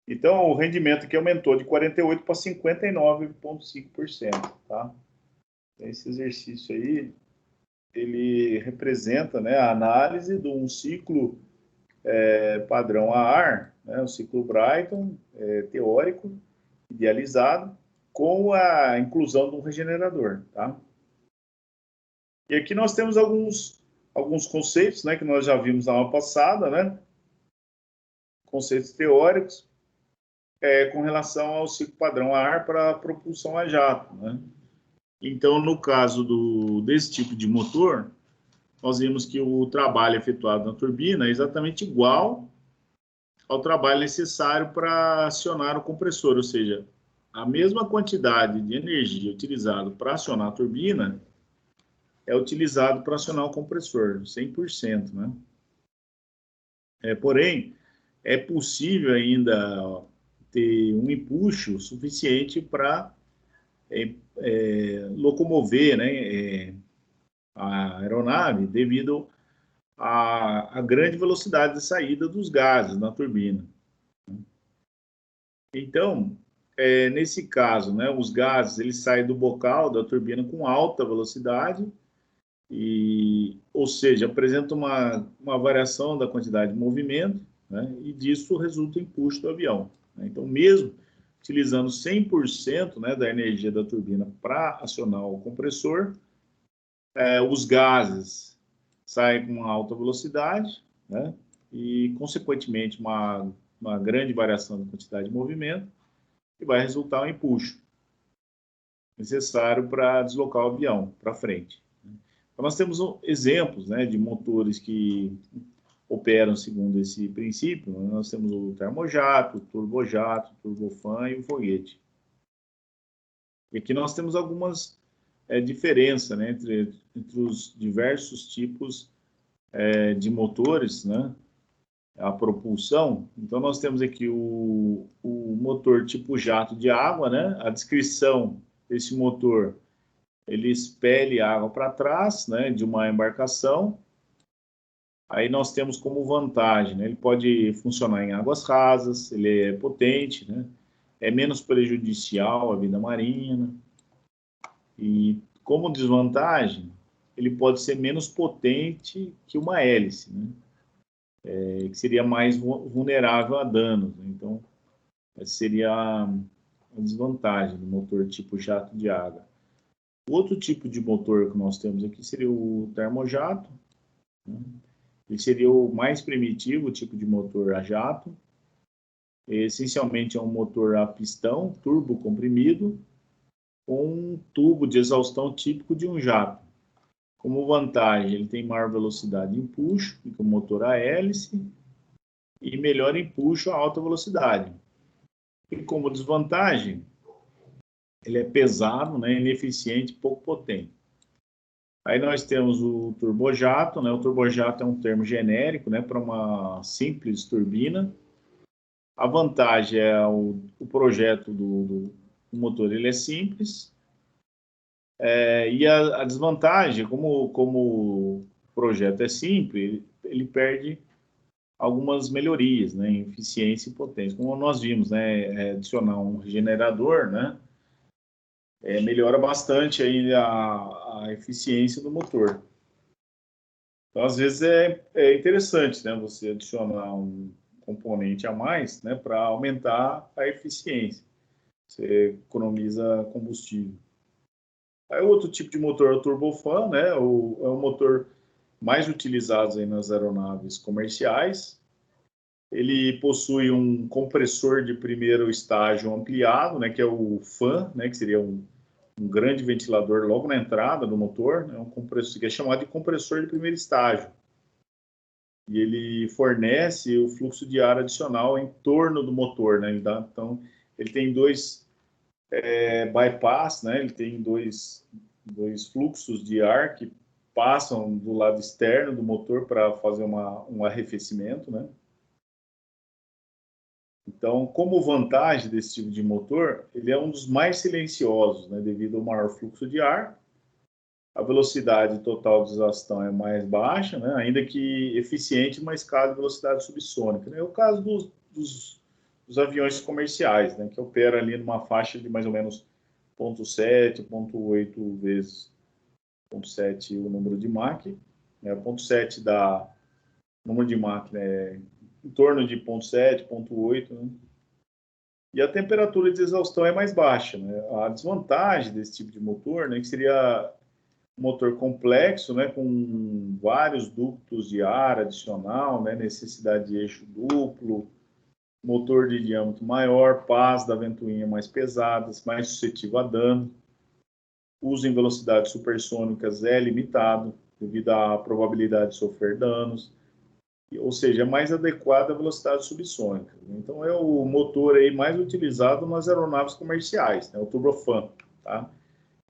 Então, o rendimento aqui aumentou de 48% para 59,5%. Tá? Esse exercício aí, ele representa, né, a análise de um ciclo padrão a ar, né, o ciclo Brayton, teórico, idealizado, com a inclusão de um regenerador. Tá? E aqui nós temos alguns conceitos, né, que nós já vimos na aula passada, né? Conceitos teóricos com relação ao ciclo padrão a ar para propulsão a jato, né? Então, no caso desse tipo de motor, nós vimos que o trabalho efetuado na turbina é exatamente igual ao trabalho necessário para acionar o compressor, ou seja, a mesma quantidade de energia utilizada para acionar a turbina é utilizado para acionar o compressor, 100%, né? Porém, é possível ainda ter um empuxo suficiente para locomover, né, a aeronave devido à grande velocidade de saída dos gases na turbina. Então, nesse caso, né, os gases eles saem do bocal da turbina com alta velocidade, ou seja, apresenta uma variação da quantidade de movimento, né, e disso resulta o empuxo do avião. Né? Então, mesmo utilizando 100%, né, da energia da turbina para acionar o compressor, os gases saem com uma alta velocidade, né, e, consequentemente, uma grande variação da quantidade de movimento, que vai resultar um empuxo necessário para deslocar o avião para frente. Então, nós temos exemplos, né, de motores que operam segundo esse princípio. Nós temos o termojato, o turbojato, o turbofan e o foguete. E aqui nós temos algumas diferenças, né, entre os diversos tipos de motores, né, a propulsão. Então, nós temos aqui o motor tipo jato de água, né, a descrição desse motor, ele expele água para trás, né, de uma embarcação. Aí nós temos como vantagem, né, ele pode funcionar em águas rasas, ele é potente, né, é menos prejudicial à vida marinha. E como desvantagem, ele pode ser menos potente que uma hélice, né, que seria mais vulnerável a danos. Né? Então, essa seria a desvantagem do motor tipo jato de água. O outro tipo de motor que nós temos aqui seria o termojato, né? Ele seria o mais primitivo tipo de motor a jato. Essencialmente é um motor a pistão, turbo comprimido, com um tubo de exaustão típico de um jato. Como vantagem, ele tem maior velocidade de empuxo do que o motor a hélice e melhor empuxo a alta velocidade. E como desvantagem, ele é pesado, né, ineficiente e pouco potente. Aí nós temos o turbojato, né? O turbojato é um termo genérico, né, para uma simples turbina. A vantagem é o projeto do motor, ele é simples. E a desvantagem, como o projeto é simples, ele perde algumas melhorias, né, em eficiência e potência. Como nós vimos, né, adicionar um regenerador, né, melhora bastante aí a eficiência do motor. Então, às vezes é interessante, né, você adicionar um componente a mais, né, para aumentar a eficiência. Você economiza combustível. Aí outro tipo de motor é o turbofan, né, é o motor mais utilizado aí nas aeronaves comerciais. Ele possui um compressor de primeiro estágio ampliado, né, que é o fan, né, que seria um grande ventilador logo na entrada do motor, né, um compressor que é chamado de compressor de primeiro estágio. E ele fornece o fluxo de ar adicional em torno do motor, né? Então, ele tem dois bypass, né? Ele tem dois fluxos de ar que passam do lado externo do motor para fazer um arrefecimento, né? Então, como vantagem desse tipo de motor, ele é um dos mais silenciosos, né? Devido ao maior fluxo de ar, a velocidade total de exaustão é mais baixa, né? Ainda que eficiente numa escala de velocidade subsônica. Né? É o caso dos aviões comerciais, né? Que opera ali numa faixa de mais ou menos 0,7, 0,8 vezes 0,7 o número de Mach. Né? 0,7 dá número de Mach, né? Em torno de 0,7, 0,8, né? E a temperatura de exaustão é mais baixa, né? A desvantagem desse tipo de motor, né, que seria motor complexo, né, com vários ductos de ar adicional, né, necessidade de eixo duplo, motor de diâmetro maior, pás da ventoinha mais pesadas, mais suscetível a dano. Uso em velocidades supersônicas é limitado, devido à probabilidade de sofrer danos, ou seja, é mais adequado à velocidade subsônica. Então, é o motor aí mais utilizado nas aeronaves comerciais, né, o turbofan, tá?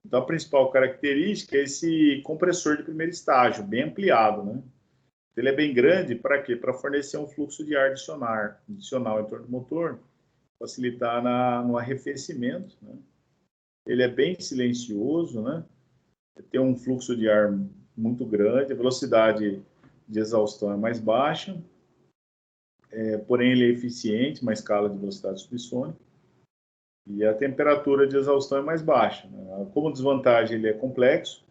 Então, a principal característica é esse compressor de primeiro estágio, bem ampliado, né? Ele é bem grande para quê? Para fornecer um fluxo de ar adicional em torno do motor, facilitar no arrefecimento, né? Ele é bem silencioso, né? Tem um fluxo de ar muito grande, a velocidade de exaustão é mais baixa, porém ele é eficiente, uma escala de velocidade subsônica, e a temperatura de exaustão é mais baixa, né? Como desvantagem, ele é complexo,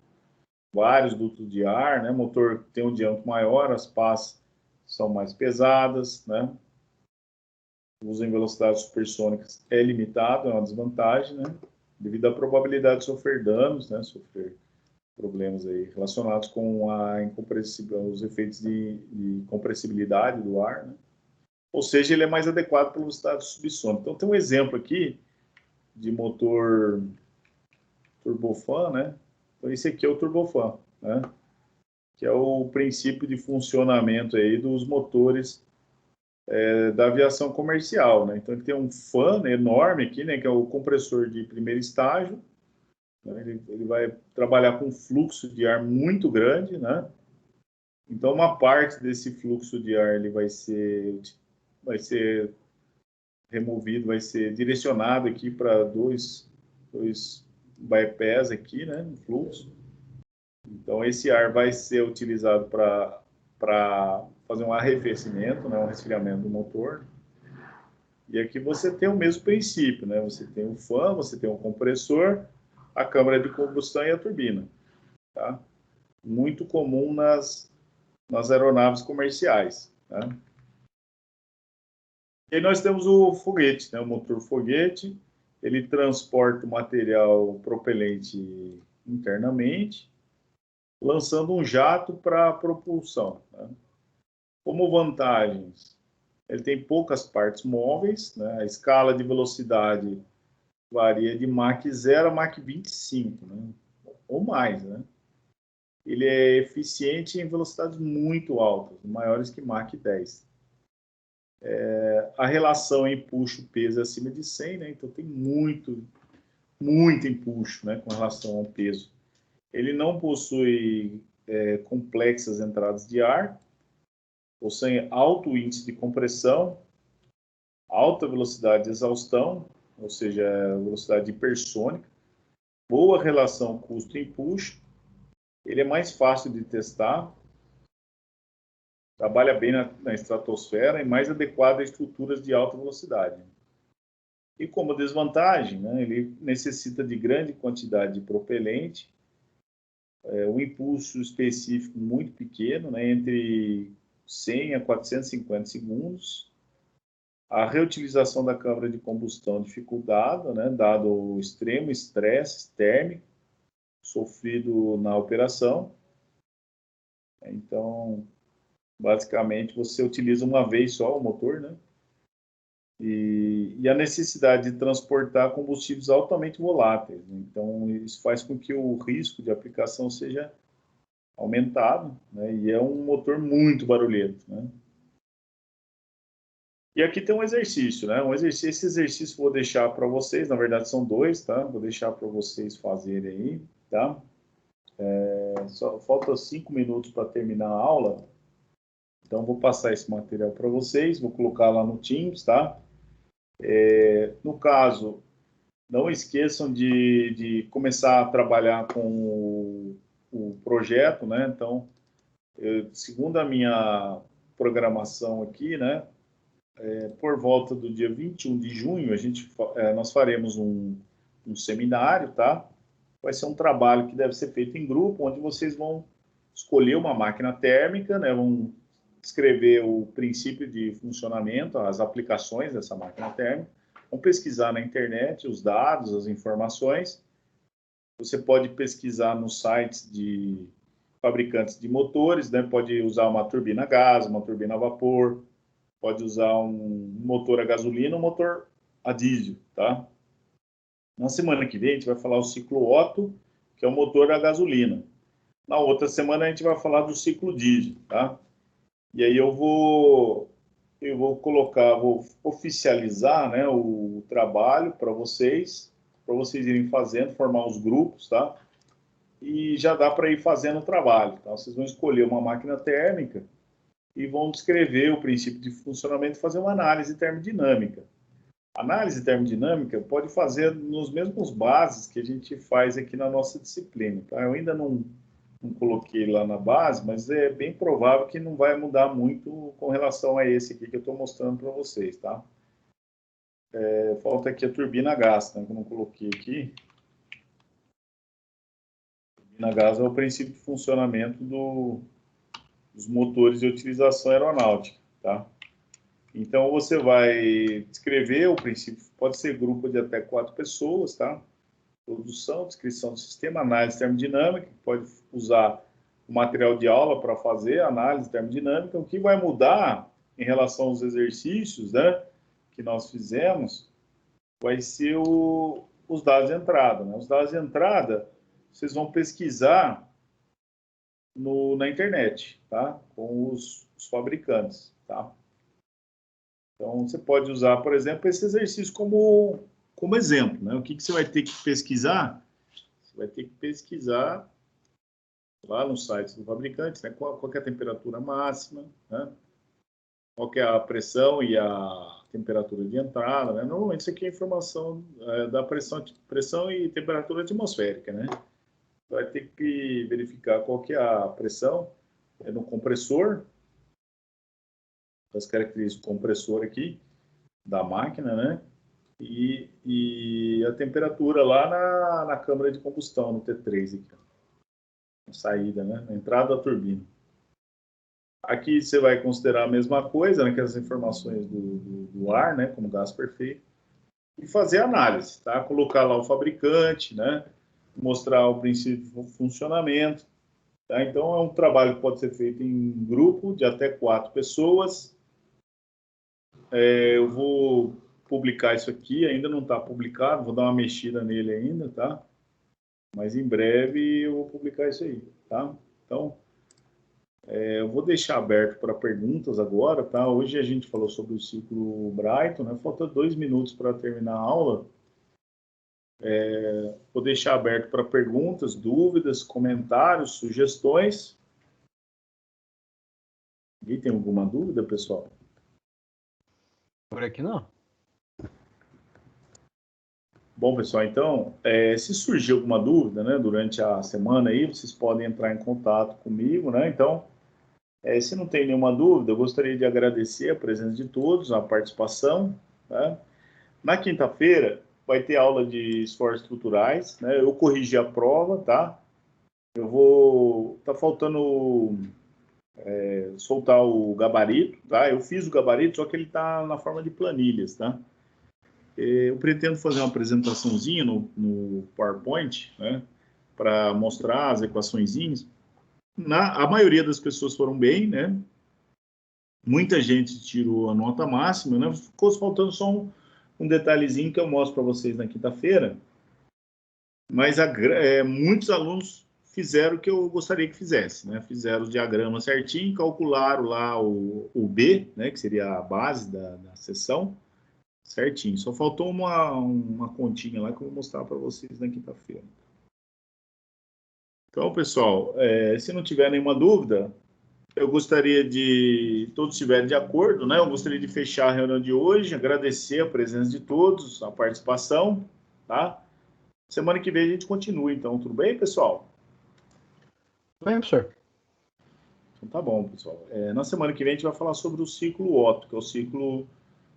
vários dutos de ar, né? O motor tem um diâmetro maior, as pás são mais pesadas, né? O uso em velocidades supersônicas é limitado, é uma desvantagem, né? Devido à probabilidade de sofrer danos, né? Sofrer problemas aí relacionados com os efeitos de compressibilidade do ar, né? Ou seja, ele é mais adequado para velocidade subsônica. Então, tem um exemplo aqui de motor turbofan, né? Então, esse aqui é o turbofan, né? Que é o princípio de funcionamento aí dos motores da aviação comercial, né? Então ele tem um fan enorme aqui, né? Que é o compressor de primeiro estágio, né? Ele vai trabalhar com um fluxo de ar muito grande, né? Então uma parte desse fluxo de ar ele vai ser removido, vai ser direcionado aqui para dois bypass aqui, né? No fluxo. Então, esse ar vai ser utilizado para fazer um arrefecimento, né, um resfriamento do motor. E aqui você tem o mesmo princípio, né? Você tem o fan, você tem o compressor, a câmara de combustão e a turbina, tá? Muito comum nas aeronaves comerciais, tá? E aí nós temos o foguete, né? O motor foguete, ele transporta o material propelente internamente, lançando um jato para propulsão, né? Como vantagens, ele tem poucas partes móveis, né? A escala de velocidade varia de Mach 0 a Mach 25, né? Ou mais, né? Ele é eficiente em velocidades muito altas, maiores que Mach 10. A relação empuxo-peso é acima de 100, né? Então tem muito empuxo, né? Com relação ao peso. Ele não possui complexas entradas de ar, possui alto índice de compressão, alta velocidade de exaustão, ou seja, velocidade hipersônica, boa relação custo-empuxo, ele é mais fácil de testar, trabalha bem na estratosfera e mais adequado a estruturas de alta velocidade. E como desvantagem, né, ele necessita de grande quantidade de propelente, um impulso específico muito pequeno, né, entre 100 a 450 segundos, a reutilização da câmara de combustão dificultada, né, dado o extremo estresse térmico sofrido na operação. Então, Basicamente, você utiliza uma vez só o motor, né? E a necessidade de transportar combustíveis altamente voláteis. Então, isso faz com que o risco de aplicação seja aumentado, né? E é um motor muito barulhento, né? E aqui tem um exercício, né? Esse exercício eu vou deixar para vocês, na verdade são dois, tá? Vou deixar para vocês fazerem aí, tá? Só falta 5 minutos para terminar a aula, então vou passar esse material para vocês, vou colocar lá no Teams, tá? No caso, não esqueçam de começar a trabalhar com o projeto, né? Então, segundo a minha programação aqui, né? Por volta do dia 21 de junho, nós faremos um seminário, tá? Vai ser um trabalho que deve ser feito em grupo, onde vocês vão escolher uma máquina térmica, né? Vão descrever o princípio de funcionamento, as aplicações dessa máquina térmica, vão pesquisar na internet os dados, as informações. Você pode pesquisar nos sites de fabricantes de motores, né? Pode usar uma turbina a gás, uma turbina a vapor, pode usar um motor a gasolina, um motor a diesel, tá? Na semana que vem, a gente vai falar o ciclo Otto, que é o motor a gasolina. Na outra semana, a gente vai falar do ciclo diesel, tá? E aí vou oficializar, né, o trabalho para vocês irem fazendo, formar os grupos, tá? E já dá para ir fazendo o trabalho, tá? Vocês vão escolher uma máquina térmica e vão descrever o princípio de funcionamento e fazer uma análise termodinâmica. Análise termodinâmica pode fazer nos mesmos bases que a gente faz aqui na nossa disciplina, tá? Eu ainda não coloquei lá na base, mas é bem provável que não vai mudar muito com relação a esse aqui que eu estou mostrando para vocês, tá? Falta aqui a turbina a gás, né, que eu não coloquei aqui. A turbina a gás é o princípio de funcionamento dos motores de utilização aeronáutica, tá? Então, você vai descrever o princípio, pode ser grupo de até 4 pessoas, tá? Produção, descrição do sistema, análise termodinâmica, pode usar o material de aula para fazer análise termodinâmica. O que vai mudar em relação aos exercícios, né, que nós fizemos, vai ser os dados de entrada, né? Os dados de entrada, vocês vão pesquisar na internet, tá? Com os fabricantes, tá? Então, você pode usar, por exemplo, esse exercício como exemplo, né? O que você vai ter que pesquisar? Você vai ter que pesquisar lá no site do fabricante, né? Qual é a temperatura máxima, né? Qual é a pressão e a temperatura de entrada, né? Normalmente isso aqui é informação da pressão e temperatura atmosférica, né? Vai ter que verificar qual que é a pressão no compressor, as características do compressor aqui da máquina, né? E a temperatura lá na câmara de combustão, no T3 aqui, na saída, né? Na entrada da turbina. Aqui você vai considerar a mesma coisa, né? Que as informações do ar, né? Como gás perfeito. E fazer análise, tá? Colocar lá o fabricante, né? Mostrar o princípio de funcionamento. Tá? Então, é um trabalho que pode ser feito em grupo de até 4 pessoas. Eu vou publicar isso aqui, ainda não está publicado, vou dar uma mexida nele ainda, tá? Mas em breve eu vou publicar isso aí, tá? Então, eu vou deixar aberto para perguntas agora, tá? Hoje a gente falou sobre o ciclo Brighton, né? Falta 2 minutos para terminar a aula. Vou deixar aberto para perguntas, dúvidas, comentários, sugestões. Alguém tem alguma dúvida, pessoal? Por aqui não. Bom, pessoal, então, se surgir alguma dúvida, né, durante a semana aí, vocês podem entrar em contato comigo, né? Então, se não tem nenhuma dúvida, eu gostaria de agradecer a presença de todos, a participação, né? Na quinta-feira vai ter aula de esforços estruturais, né? Eu corrigi a prova, tá? Tá faltando soltar o gabarito, tá? Eu fiz o gabarito, só que ele tá na forma de planilhas, tá? Eu pretendo fazer uma apresentaçãozinha no PowerPoint, né? Para mostrar as equaçõezinhas. A maioria das pessoas foram bem, né? Muita gente tirou a nota máxima, né? Ficou faltando só um detalhezinho que eu mostro para vocês na quinta-feira. Mas muitos alunos fizeram o que eu gostaria que fizesse, né? Fizeram o diagrama certinho, calcularam lá o B, né? Que seria a base da sessão, certinho. Só faltou uma continha lá que eu vou mostrar para vocês na quinta-feira. Então, pessoal, se não tiver nenhuma dúvida, eu gostaria de todos estiverem de acordo, né? Eu gostaria de fechar a reunião de hoje, agradecer a presença de todos, a participação, tá? Semana que vem a gente continua, então, tudo bem, pessoal? Bem, professor. Então tá bom, pessoal. Na semana que vem a gente vai falar sobre o ciclo Otto, que é o ciclo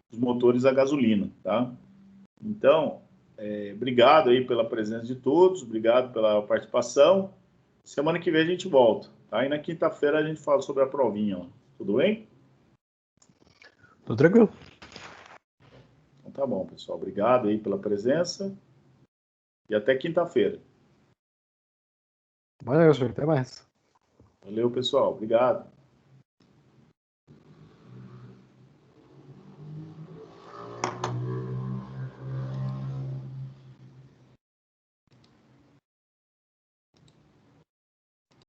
dos motores a gasolina, tá? Então, obrigado aí pela presença de todos, obrigado pela participação. Semana que vem a gente volta, tá? E na quinta-feira a gente fala sobre a provinha, ó. Tudo bem? Tô tranquilo. Então tá bom, pessoal. Obrigado aí pela presença e até quinta-feira. Valeu, professor. Até mais. Valeu, pessoal. Obrigado.